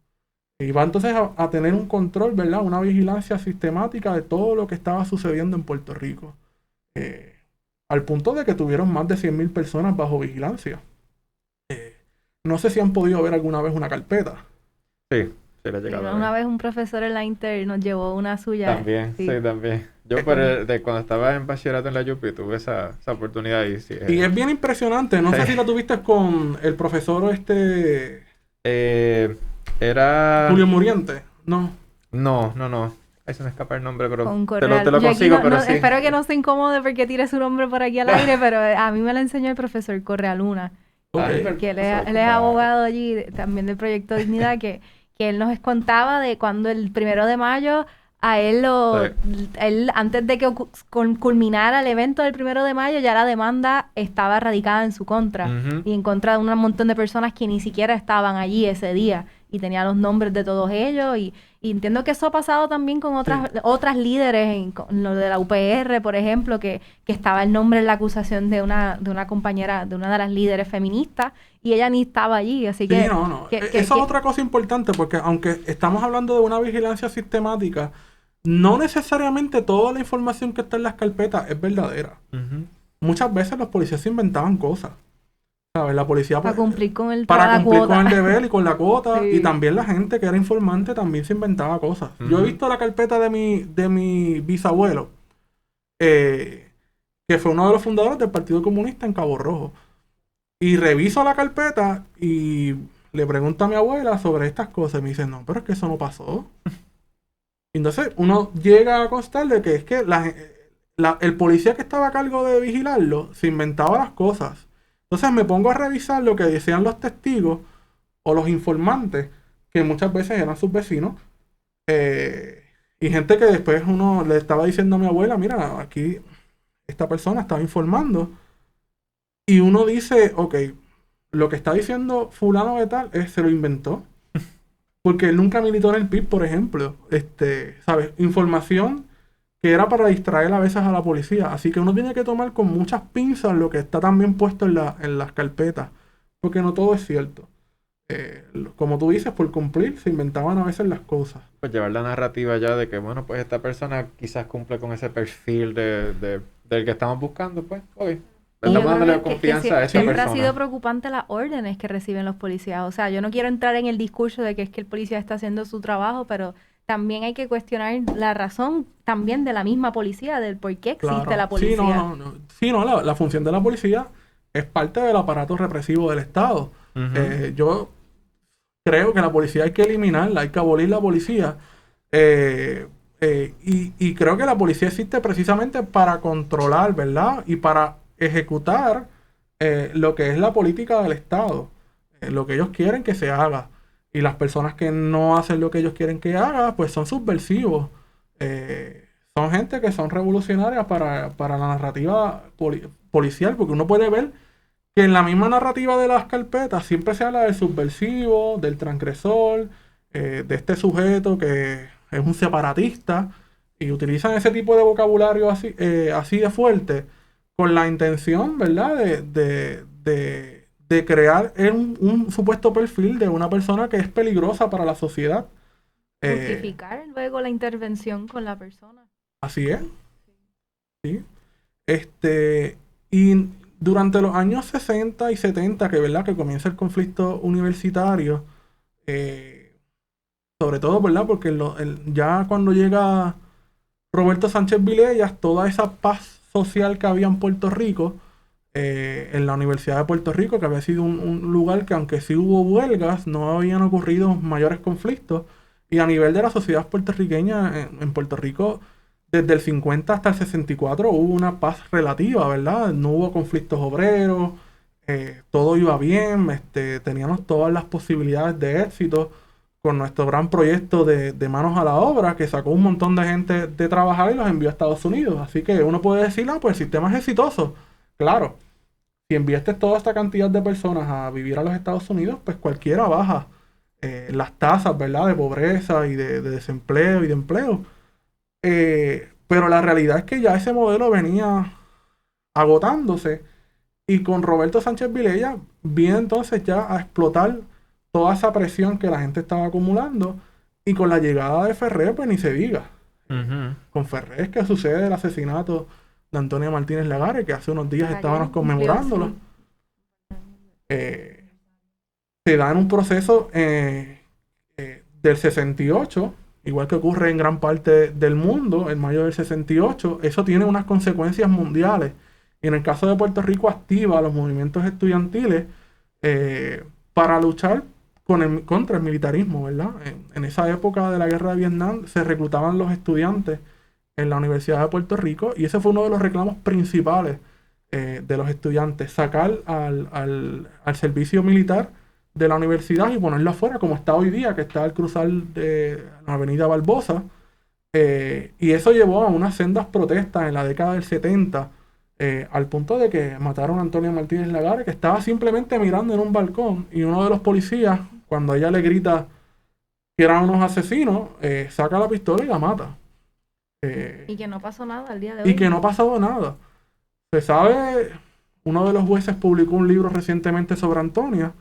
Y va entonces a tener un control, ¿verdad? Una vigilancia sistemática de todo lo que estaba sucediendo en Puerto Rico. Al punto de que tuvieron más de 100,000 personas bajo vigilancia. No sé si han podido ver alguna vez una carpeta. Sí. Sí, le he llegado a ver. Una vez un profesor en la Inter nos llevó una suya. También, sí, también. Yo cuando estaba en bachillerato en la UPI tuve esa oportunidad y sí. Y es bien impresionante. No sé si la tuviste con el profesor era... Julio Muriente. No. No. Ahí se me escapa el nombre, pero Con te lo consigo, pero sí. Espero que no se incomode porque tire su nombre por aquí al aire, pero a mí me lo enseñó el profesor Correa Luna. Que él es abogado allí, también del Proyecto Dignidad, que él nos contaba de cuando el 1 de mayo a él antes de que culminara el evento del 1 de mayo, ya la demanda estaba radicada en su contra y en contra de un montón de personas que ni siquiera estaban allí ese día y tenía los nombres de todos ellos y entiendo que eso ha pasado también con otras líderes, con lo de la UPR, por ejemplo, que estaba el nombre en la acusación de una compañera, de una de las líderes feministas, y ella ni estaba allí, así que... Sí, no. Esa es otra cosa importante, porque aunque estamos hablando de una vigilancia sistemática, no necesariamente toda la información que está en las carpetas es verdadera. Muchas veces los policías se inventaban cosas. ¿Sabes? La policía para cumplir con el deber y con la cuota. Sí. Y también la gente que era informante también se inventaba cosas. Yo he visto la carpeta de mi bisabuelo, que fue uno de los fundadores del Partido Comunista en Cabo Rojo. Y reviso la carpeta y le pregunto a mi abuela sobre estas cosas. Y me dice, no, pero es que eso no pasó. Entonces uno llega a constar de que es que el policía que estaba a cargo de vigilarlo se inventaba las cosas. Entonces me pongo a revisar lo que decían los testigos o los informantes, que muchas veces eran sus vecinos, y gente que después uno le estaba diciendo a mi abuela, mira, aquí esta persona estaba informando, y uno dice, ok, lo que está diciendo fulano de tal se lo inventó, porque él nunca militó en el PIB, por ejemplo, ¿sabes? Información que era para distraer a veces a la policía. Así que uno tiene que tomar con muchas pinzas lo que está también puesto en las carpetas, porque no todo es cierto. Como tú dices, por cumplir, se inventaban a veces las cosas. Pues llevar la narrativa ya de que, bueno, pues esta persona quizás cumple con ese perfil del que estamos buscando, pues, hoy. Estamos dándole confianza a esa siempre persona. Ha sido preocupante las órdenes que reciben los policías. O sea, yo no quiero entrar en el discurso de que es que el policía está haciendo su trabajo, pero también hay que cuestionar la razón también de la misma policía, del por qué existe la policía. Sí, la función de la policía es parte del aparato represivo del Estado. Yo creo que la policía hay que eliminarla, hay que abolir la policía. Y creo que la policía existe precisamente para controlar, ¿verdad? Y para ejecutar lo que es la política del Estado, lo que ellos quieren que se haga. Y las personas que no hacen lo que ellos quieren que haga, pues son subversivos. Son gente que son revolucionarias para la narrativa policial, porque uno puede ver que en la misma narrativa de las carpetas siempre se habla del subversivo, del transgresor, de este sujeto que es un separatista, y utilizan ese tipo de vocabulario así de fuerte, con la intención, ¿verdad?, de crear un supuesto perfil de una persona que es peligrosa para la sociedad. Justificar luego la intervención con la persona. Así es. Sí. Y durante los años 60 y 70, que comienza el conflicto universitario, sobre todo, ¿verdad?, porque ya cuando llega Roberto Sánchez Vilellas, toda esa paz social que había en Puerto Rico, en la Universidad de Puerto Rico, que había sido un lugar que, aunque sí hubo huelgas, no habían ocurrido mayores conflictos. Y a nivel de la sociedad puertorriqueña, en Puerto Rico, desde el 50 hasta el 64 hubo una paz relativa, ¿verdad? No hubo conflictos obreros, todo iba bien, teníamos todas las posibilidades de éxito con nuestro gran proyecto de Manos a la Obra, que sacó un montón de gente de trabajar y los envió a Estados Unidos. Así que uno puede decir, pues el sistema es exitoso. Claro, si enviaste toda esta cantidad de personas a vivir a los Estados Unidos, pues cualquiera baja las tasas, ¿verdad?, de pobreza y de desempleo y de empleo. Pero la realidad es que ya ese modelo venía agotándose, y con Roberto Sánchez Vilella viene entonces ya a explotar toda esa presión que la gente estaba acumulando, y con la llegada de Ferrer, pues ni se diga. Con Ferrer es que sucede el asesinato de Antonio Martínez Lagares, que hace unos días estábamos conmemorándolo. Se da en un proceso del 68, igual que ocurre en gran parte del mundo, en mayo del 68, eso tiene unas consecuencias mundiales. Y en el caso de Puerto Rico activa los movimientos estudiantiles para luchar contra el militarismo, ¿verdad? En esa época de la guerra de Vietnam se reclutaban los estudiantes en la Universidad de Puerto Rico y ese fue uno de los reclamos principales de los estudiantes, sacar al servicio militar de la universidad y ponerlo afuera, como está hoy día, que está al cruzar de la avenida Barbosa. Y eso llevó a unas sendas protestas en la década del 70, al punto de que mataron a Antonia Martínez Lagares, que estaba simplemente mirando en un balcón, y uno de los policías, cuando ella le grita que eran unos asesinos, saca la pistola y la mata. Y que no pasó nada al día de hoy. Y que no ha pasado nada. Se sabe, uno de los jueces publicó un libro recientemente sobre Antonia,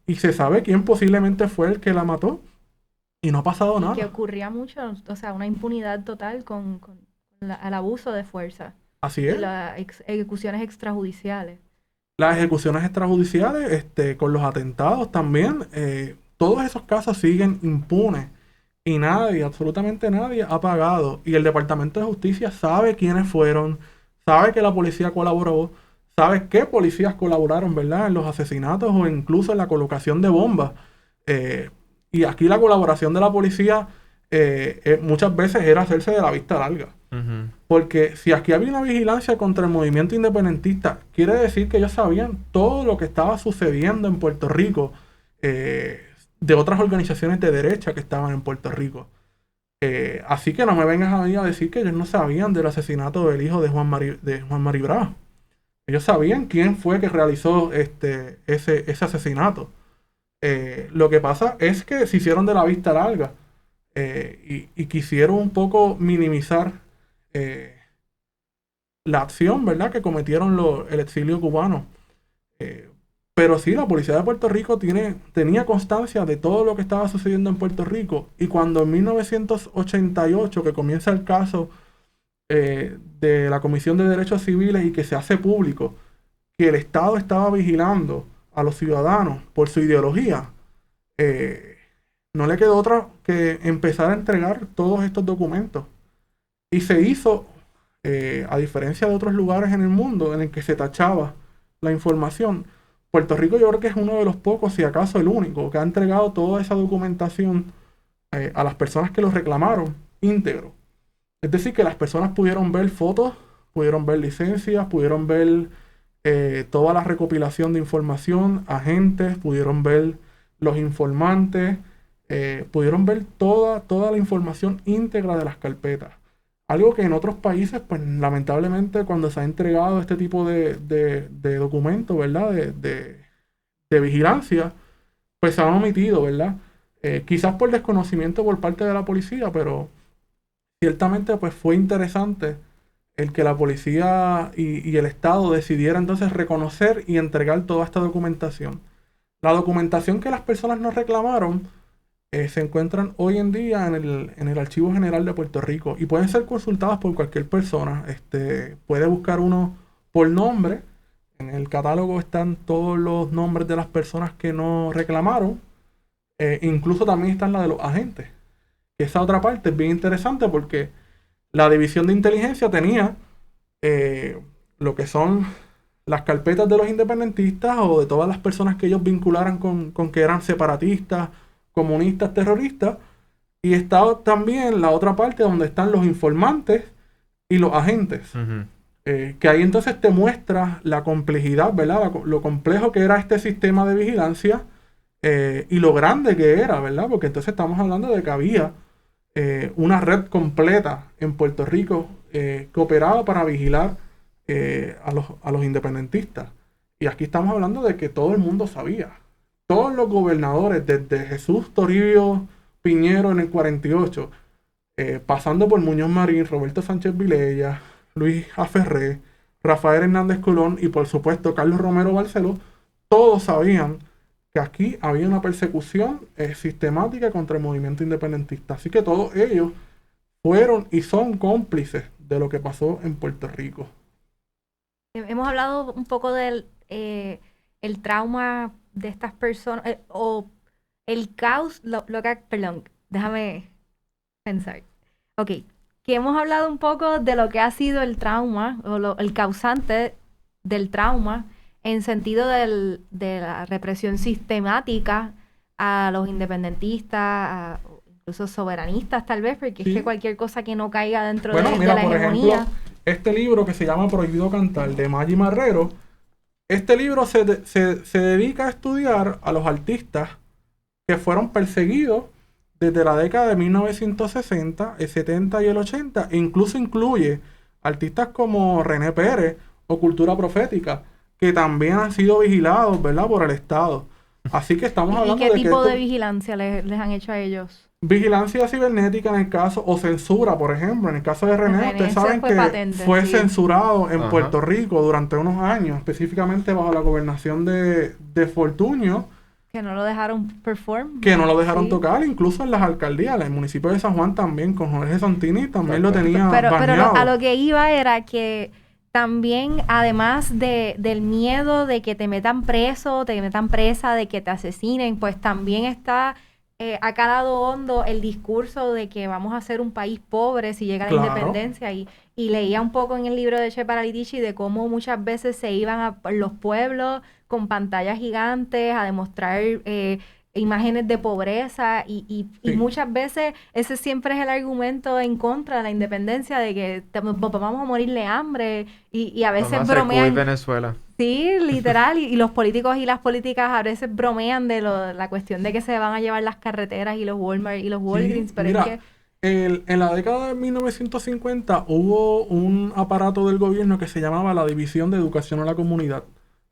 y se sabe quién posiblemente fue el que la mató, y no ha pasado nada. Que ocurría mucho, o sea, una impunidad total con el abuso de fuerza. Así es. Las ejecuciones extrajudiciales. Las ejecuciones extrajudiciales, con los atentados también, todos esos casos siguen impunes y nadie, absolutamente nadie ha pagado. Y el Departamento de Justicia sabe quiénes fueron, sabe que la policía colaboró, sabe qué policías colaboraron, ¿verdad?, en los asesinatos o incluso en la colocación de bombas. Y aquí la colaboración de la policía muchas veces era hacerse de la vista larga. Uh-huh. Porque si aquí había una vigilancia contra el movimiento independentista, quiere decir que ellos sabían todo lo que estaba sucediendo en Puerto Rico, de otras organizaciones de derecha que estaban en Puerto Rico. Así que no me vengas a mí a decir que ellos no sabían del asesinato del hijo de Juan Mari Bravo. Ellos sabían quién fue que realizó ese asesinato. Lo que pasa es que se hicieron de la vista larga y quisieron un poco minimizar la acción, ¿verdad?, que cometieron el exilio cubano. Pero sí, la policía de Puerto Rico tenía constancia de todo lo que estaba sucediendo en Puerto Rico. Y cuando en 1988, que comienza el caso de la Comisión de Derechos Civiles y que se hace público que el Estado estaba vigilando a los ciudadanos por su ideología, no le quedó otra que empezar a entregar todos estos documentos. Y se hizo, a diferencia de otros lugares en el mundo en el que se tachaba la información, Puerto Rico yo creo que es uno de los pocos, si acaso el único, que ha entregado toda esa documentación a las personas que lo reclamaron íntegro. Es decir, que las personas pudieron ver fotos, pudieron ver licencias, pudieron ver toda la recopilación de información, agentes, pudieron ver los informantes, pudieron ver toda la información íntegra de las carpetas. Algo que en otros países, pues lamentablemente cuando se ha entregado este tipo de documento, ¿verdad?, de vigilancia, pues se han omitido, ¿verdad? Quizás por desconocimiento por parte de la policía, pero ciertamente pues fue interesante el que la policía y el Estado decidiera entonces reconocer y entregar toda esta documentación. La documentación que las personas nos reclamaron se encuentran hoy en día en el Archivo General de Puerto Rico y pueden ser consultadas por cualquier persona. Puede buscar uno por nombre. En el catálogo están todos los nombres de las personas que nos reclamaron. Incluso también están las de los agentes. Esa otra parte es bien interesante porque la División de Inteligencia tenía lo que son las carpetas de los independentistas o de todas las personas que ellos vincularan con que eran separatistas, comunistas, terroristas, y está también la otra parte donde están los informantes y los agentes. Uh-huh. Que ahí entonces te muestra la complejidad, ¿verdad? Lo complejo que era este sistema de vigilancia y lo grande que era, ¿verdad? Porque entonces estamos hablando de que había una red completa en Puerto Rico que operaba para vigilar a los independentistas. Y aquí estamos hablando de que todo el mundo sabía. Todos los gobernadores, desde Jesús Toribio Piñero en el 48, pasando por Muñoz Marín, Roberto Sánchez Vilella, Luis Aferré, Rafael Hernández Colón y por supuesto Carlos Romero Barceló, todos sabían que aquí había una persecución sistemática contra el movimiento independentista. Así que todos ellos fueron y son cómplices de lo que pasó en Puerto Rico. Hemos hablado un poco del el trauma de estas personas, o el caos, perdón, déjame pensar. Ok, que hemos hablado un poco de lo que ha sido el trauma, o el causante del trauma, en sentido de la represión sistemática a los independentistas, incluso soberanistas tal vez, porque es que cualquier cosa que no caiga dentro de la hegemonía. Ejemplo, este libro que se llama Prohibido Cantar, de Maggie Marrero, este libro se dedica a estudiar a los artistas que fueron perseguidos desde la década de 1960, el 70 y el 80, e incluso incluye artistas como René Pérez o Cultura Profética, que también han sido vigilados, ¿verdad?, por el Estado. Así que estamos hablando de ¿Y qué tipo de vigilancia les han hecho a ellos? Vigilancia cibernética en el caso, o censura, por ejemplo. En el caso de René, ustedes saben que fue censurado en Puerto Rico durante unos años, específicamente bajo la gobernación de Fortuño. Que no lo dejaron perform. Que no lo dejaron tocar, incluso en las alcaldías. El municipio de San Juan también, con Jorge Santini, también lo tenía baneado. Pero a lo que iba era que también, además del miedo de que te metan preso, te metan presa, de que te asesinen, pues también está ha calado hondo el discurso de que vamos a ser un país pobre si llega la independencia. Y leía un poco en el libro de Che Paralitici de cómo muchas veces se iban a los pueblos con pantallas gigantes a demostrar imágenes de pobreza y muchas veces ese siempre es el argumento en contra de la independencia, de que vamos a morir de hambre y a veces bromean. Cuba y Venezuela. Sí, literal, y los políticos y las políticas a veces bromean de la cuestión de que se van a llevar las carreteras y los Walmart y los Walgreens, pero mira, es que... en la década de 1950 hubo un aparato del gobierno que se llamaba la División de Educación a la Comunidad,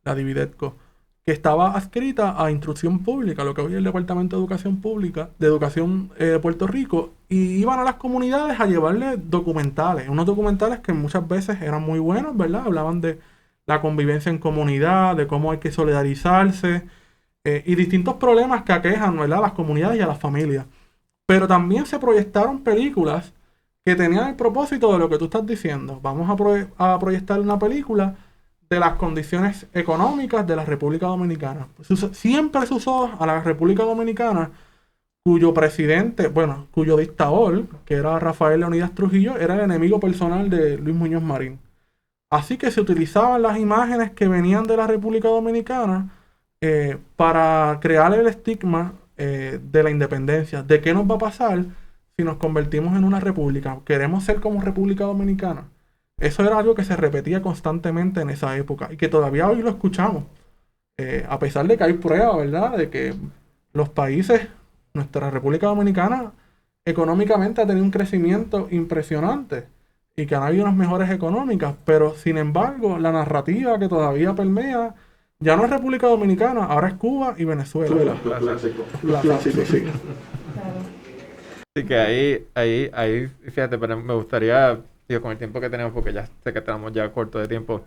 la Dividetco, que estaba adscrita a Instrucción Pública, lo que hoy es el Departamento de Educación Pública, de Educación de Puerto Rico, y iban a las comunidades a llevarle documentales, unos documentales que muchas veces eran muy buenos, ¿verdad? Hablaban de la convivencia en comunidad, de cómo hay que solidarizarse, y distintos problemas que aquejan, ¿verdad?, a las comunidades y a las familias. Pero también se proyectaron películas que tenían el propósito de lo que tú estás diciendo. Vamos a proyectar una película de las condiciones económicas de la República Dominicana. Siempre se usó a la República Dominicana, cuyo presidente, bueno, cuyo dictador, que era Rafael Leonidas Trujillo, era el enemigo personal de Luis Muñoz Marín. Así que se utilizaban las imágenes que venían de la República Dominicana para crear el estigma de la independencia. ¿De qué nos va a pasar si nos convertimos en una república? ¿Queremos ser como República Dominicana? Eso era algo que se repetía constantemente en esa época y que todavía hoy lo escuchamos. A pesar de que hay pruebas, ¿verdad?, de que los países, nuestra República Dominicana, económicamente ha tenido un crecimiento impresionante y que han habido unas mejores económicas, pero sin embargo, la narrativa que todavía permea ya no es República Dominicana, ahora es Cuba y Venezuela. Clásico, sí. Así que ahí, fíjate, pero me gustaría, con el tiempo que tenemos, porque ya sé que estamos ya corto de tiempo,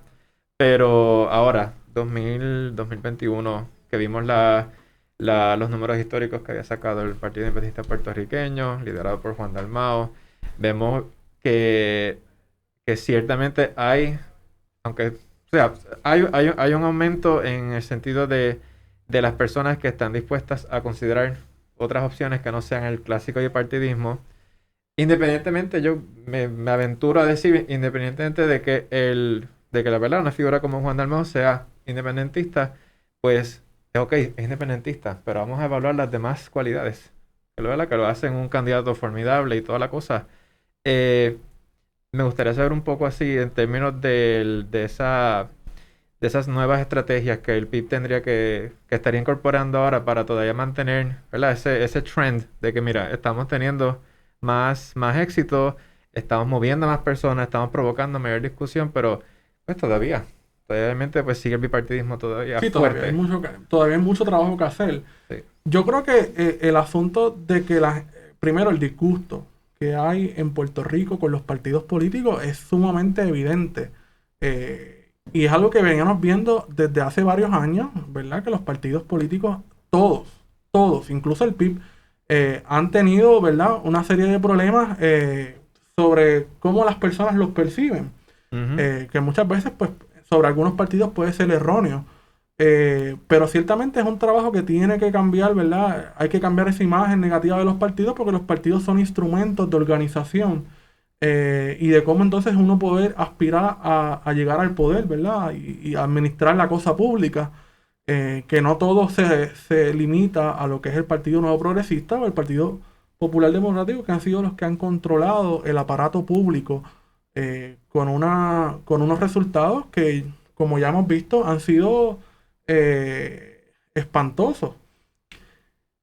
pero ahora, 2021, que vimos los números históricos que había sacado el Partido Independentista Puertorriqueño, liderado por Juan Dalmau, vemos que ciertamente hay, aunque, o sea, hay un aumento en el sentido de las personas que están dispuestas a considerar otras opciones que no sean el clásico y el partidismo. Independientemente, yo me aventuro a decir, independientemente de que la verdad una figura como Juan Dalmau sea independentista, pues ok, es independentista, pero vamos a evaluar las demás cualidades que lo hacen un candidato formidable y toda la cosa. Me gustaría saber un poco así en términos de esas nuevas estrategias que el PIB tendría que estaría incorporando ahora para todavía mantener, ¿verdad?, ese trend de que mira, estamos teniendo más éxito, estamos moviendo a más personas, estamos provocando mayor discusión, pero pues todavía pues sigue el bipartidismo todavía fuerte. Todavía hay mucho trabajo que hacer. Sí. Yo creo que el asunto de que primero el disgusto que hay en Puerto Rico con los partidos políticos es sumamente evidente. Y es algo que veníamos viendo desde hace varios años, ¿verdad? Que los partidos políticos, todos, incluso el PIB, han tenido, ¿verdad?, una serie de problemas sobre cómo las personas los perciben. Que muchas veces, pues, sobre algunos partidos puede ser erróneo. pero ciertamente es un trabajo que tiene que cambiar, ¿verdad? Hay que cambiar esa imagen negativa de los partidos porque los partidos son instrumentos de organización y de cómo entonces uno poder aspirar a llegar al poder, ¿verdad? Y administrar la cosa pública. Que no todo se limita a lo que es el Partido Nuevo Progresista o el Partido Popular Democrático, que han sido los que han controlado el aparato público con unos resultados que, como ya hemos visto, han sido espantosos.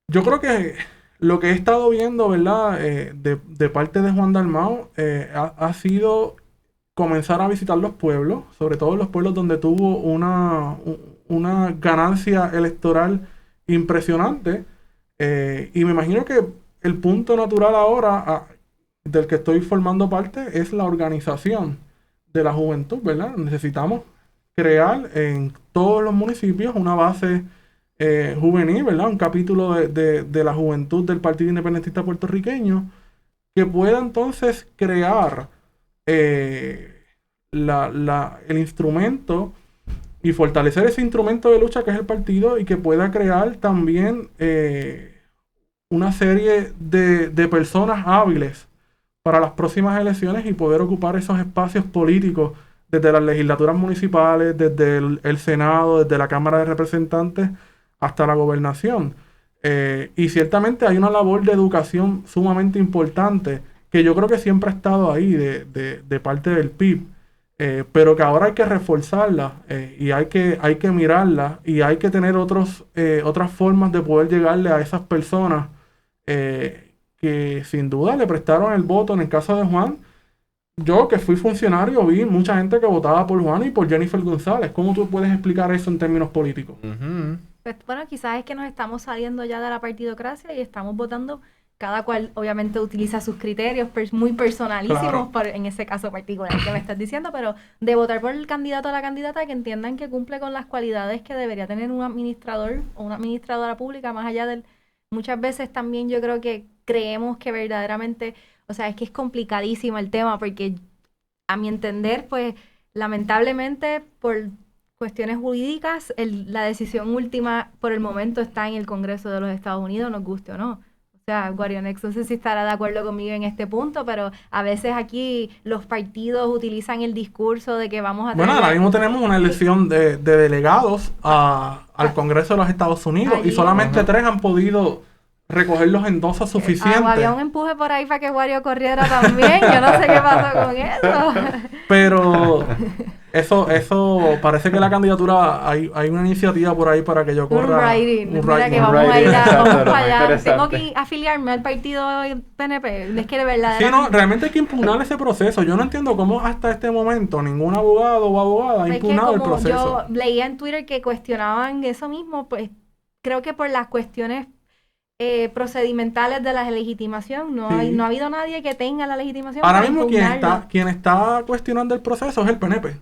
Yo creo que lo que he estado viendo, ¿verdad? De parte de Juan Dalmau ha sido comenzar a visitar los pueblos, sobre todo los pueblos donde tuvo una ganancia electoral impresionante. Y me imagino que el punto natural ahora del que estoy formando parte es la organización de la juventud, ¿verdad? Necesitamos crear en todos los municipios una base juvenil, ¿verdad? Un capítulo de la juventud del Partido Independentista Puertorriqueño que pueda entonces crear el instrumento y fortalecer ese instrumento de lucha que es el partido y que pueda crear también una serie de personas hábiles para las próximas elecciones y poder ocupar esos espacios políticos desde las legislaturas municipales, desde el Senado, desde la Cámara de Representantes hasta la gobernación. Y ciertamente hay una labor de educación sumamente importante que yo creo que siempre ha estado ahí de parte del PIB. Pero que ahora hay que reforzarla y hay que mirarla y hay que tener otras formas de poder llegarle a esas personas que sin duda le prestaron el voto. En el caso de Juan, yo que fui funcionario vi mucha gente que votaba por Juan y por Jennifer González. ¿Cómo tú puedes explicar eso en términos políticos? Pues, bueno, quizás es que nos estamos saliendo ya de la partidocracia y estamos votando. Cada cual obviamente utiliza sus criterios muy personalísimos, Claro. en ese caso particular que me estás diciendo, pero de votar por el candidato o la candidata que entiendan que cumple con las cualidades que debería tener un administrador o una administradora pública, más allá del... Muchas veces también yo creo que creemos que verdaderamente, o sea, es que es complicadísimo el tema porque a mi entender, pues lamentablemente por cuestiones jurídicas, la decisión última por el momento está en el Congreso de los Estados Unidos, nos guste o no. O sea, Guarionex no sé si estará de acuerdo conmigo en este punto, pero a veces aquí los partidos utilizan el discurso de que vamos a tener... Bueno, ahora mismo tenemos una elección de delegados al Congreso de los Estados Unidos y solamente 3 han podido recoger los endosos suficientes. Había un empuje por ahí para que Wario corriera también, yo no sé qué pasó con eso. Pero eso parece que la candidatura, hay una iniciativa por ahí para que yo corra. Un writing, mira que vamos a ir vamos para allá. Tengo que afiliarme al partido PNP, es que de verdad... Sí, no, realmente hay que impugnar ese proceso. Yo no entiendo cómo hasta este momento ningún abogado o abogada ha impugnado el proceso. Yo leía en Twitter que cuestionaban eso mismo, pues creo que por las cuestiones procedimentales de la legitimación, no ha habido nadie que tenga la legitimación. Ahora mismo quien está cuestionando el proceso es el PNP.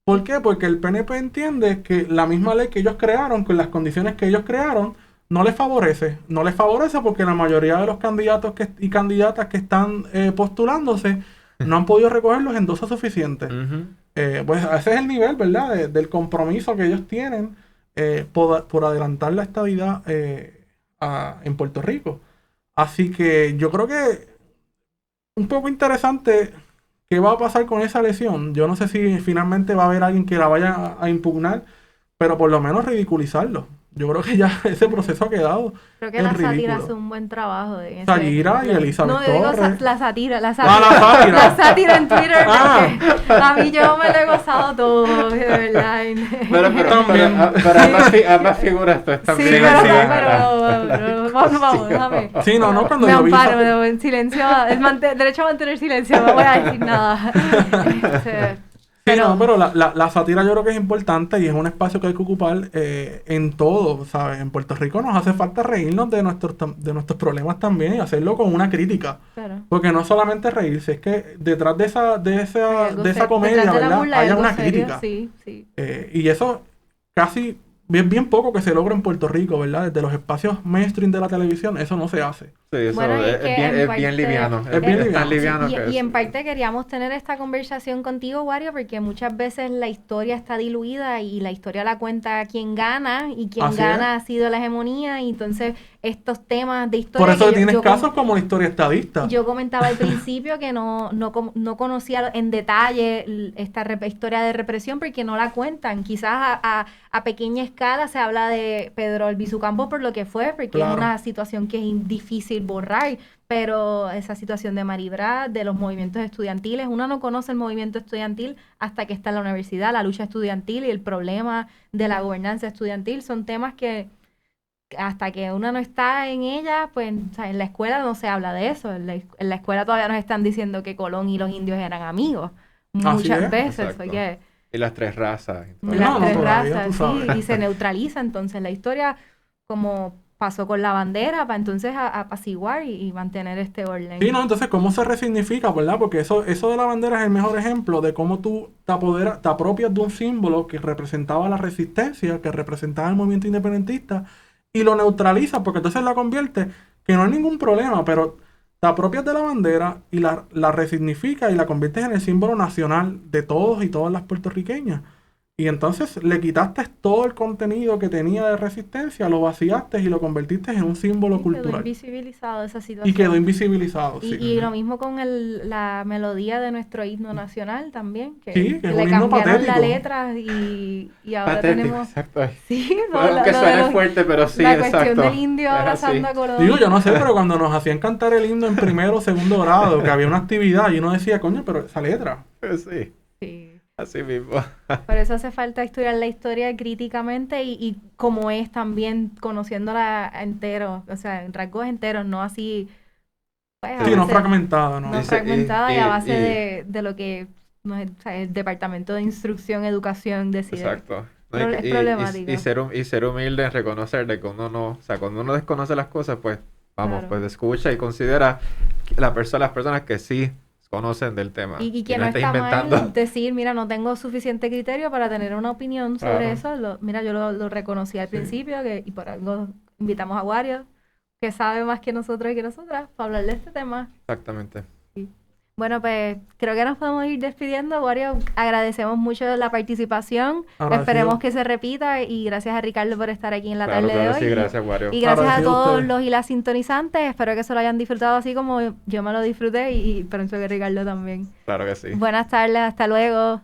¿Por qué? Porque el PNP entiende que la misma ley que ellos crearon, con las condiciones que ellos crearon, no les favorece. No les favorece porque la mayoría de los candidatos y candidatas que están postulándose no han podido recoger los endosos suficientes. Pues ese es el nivel, ¿verdad? Del compromiso que ellos tienen por adelantar la estadidad en Puerto Rico. Así que yo creo que un poco interesante qué va a pasar con esa elección. Yo no sé si finalmente va a haber alguien que la vaya a impugnar, pero por lo menos ridiculizarlo. Yo creo que ya ese proceso ha quedado. Creo que la sátira hace un buen trabajo. Sátira y Elizabeth Torres. No, digo la sátira. La sátira. La sátira en Twitter, porque a mí yo me lo he gozado todo, de verdad. Pero ambas figuras pues también. Sí, pero vamos, déjame. Sí, no, cuando me yo vi... amparo en silencio, derecho a mantener silencio, no voy a decir nada. Pero la sátira yo creo que es importante y es un espacio que hay que ocupar en todo, ¿sabes? En Puerto Rico nos hace falta reírnos de nuestros problemas también y hacerlo con una crítica. Claro. Porque no solamente reírse, es que detrás de esa comedia, ¿verdad? Haya una crítica. Sí. Y eso casi bien poco que se logra en Puerto Rico, ¿verdad? Desde los espacios mainstream de la televisión, eso no se hace. Sí, eso Bueno, es bien liviano. Es bien tan liviano. liviano Y en parte queríamos tener esta conversación contigo, Wario, porque muchas veces la historia está diluida y la historia la cuenta quien gana y quien Así gana es. ha sido la hegemonía y entonces estos temas de historia... Por eso que tienes casos como la historia estadista. Yo comentaba al principio que no conocía en detalle esta historia de represión porque no la cuentan. Quizás a pequeña escala se habla de Pedro Albizu Campos por lo que fue, porque Claro. es una situación que es difícil borrar, pero esa situación de Maribra, de los movimientos estudiantiles, uno no conoce el movimiento estudiantil hasta que está en la universidad, la lucha estudiantil y el problema de la gobernanza estudiantil son temas que hasta que uno no está en ella, pues o sea, en la escuela no se habla de eso. En la escuela todavía nos están diciendo que Colón y los indios eran amigos. Muchas es. veces. Exacto. Oye, Y las tres razas. las tres todavía, razas, tú sí, sabes. y se neutraliza entonces la historia como pasó con la bandera para entonces apaciguar y mantener este orden. Sí, no, entonces, ¿cómo se resignifica, verdad? Porque eso de la bandera es el mejor ejemplo de cómo tú te apropias de un símbolo que representaba la resistencia, que representaba el movimiento independentista, y lo neutralizas, porque entonces la convierte, que no hay ningún problema, pero te apropias de la bandera y la resignifica y la conviertes en el símbolo nacional de todos y todas las puertorriqueñas. Y entonces le quitaste todo el contenido que tenía de resistencia, lo vaciaste y lo convertiste en un símbolo Quedó cultural. invisibilizado esa situación. Y quedó invisibilizado, Y, sí. y lo mismo con la melodía de nuestro himno nacional también, que Sí, que es le un himno cambiaron la patético. letra y ahora Patético, tenemos... exacto. Sí, no, Aunque suene fuerte, pero sí, la exacto. cuestión del indio Es abrazando así. a Colón. Digo, yo no sé, pero cuando nos hacían cantar el himno en primero o segundo grado, que había una actividad, y uno decía, coño, pero esa letra. Sí, Sí. así mismo. Por eso hace falta estudiar la historia críticamente y como es también conociéndola entero, o sea, en rasgos enteros, no así... Pues, a Sí, no base- fragmentada, ¿no? no Y se- fragmentada y a base y- de lo que no es, o sea, el Departamento de Instrucción, Educación decide. Exacto. No, Es problemático. y ser humilde en reconocer de que uno no, o sea, cuando uno desconoce las cosas, pues vamos, Claro. pues escucha y considera las personas que sí conocen del tema. Y que no no estés está inventando. mal decir, mira, no tengo suficiente criterio para tener una opinión sobre Claro. eso. Mira, yo lo reconocí al Sí. principio y por algo invitamos a Wario, que sabe más que nosotros y que nosotras, para hablar de este tema. Exactamente. Bueno, pues creo que nos podemos ir despidiendo, Wario. Agradecemos mucho la participación. Agradecido. Esperemos que se repita y gracias a Ricardo por estar aquí en la Claro, tarde de claro, hoy. sí, gracias, Wario. Y gracias a Agradecido a todos ustedes. los y las sintonizantes. Espero que se lo hayan disfrutado así como yo me lo disfruté y pienso que Ricardo también. Claro que sí. Buenas tardes, hasta luego.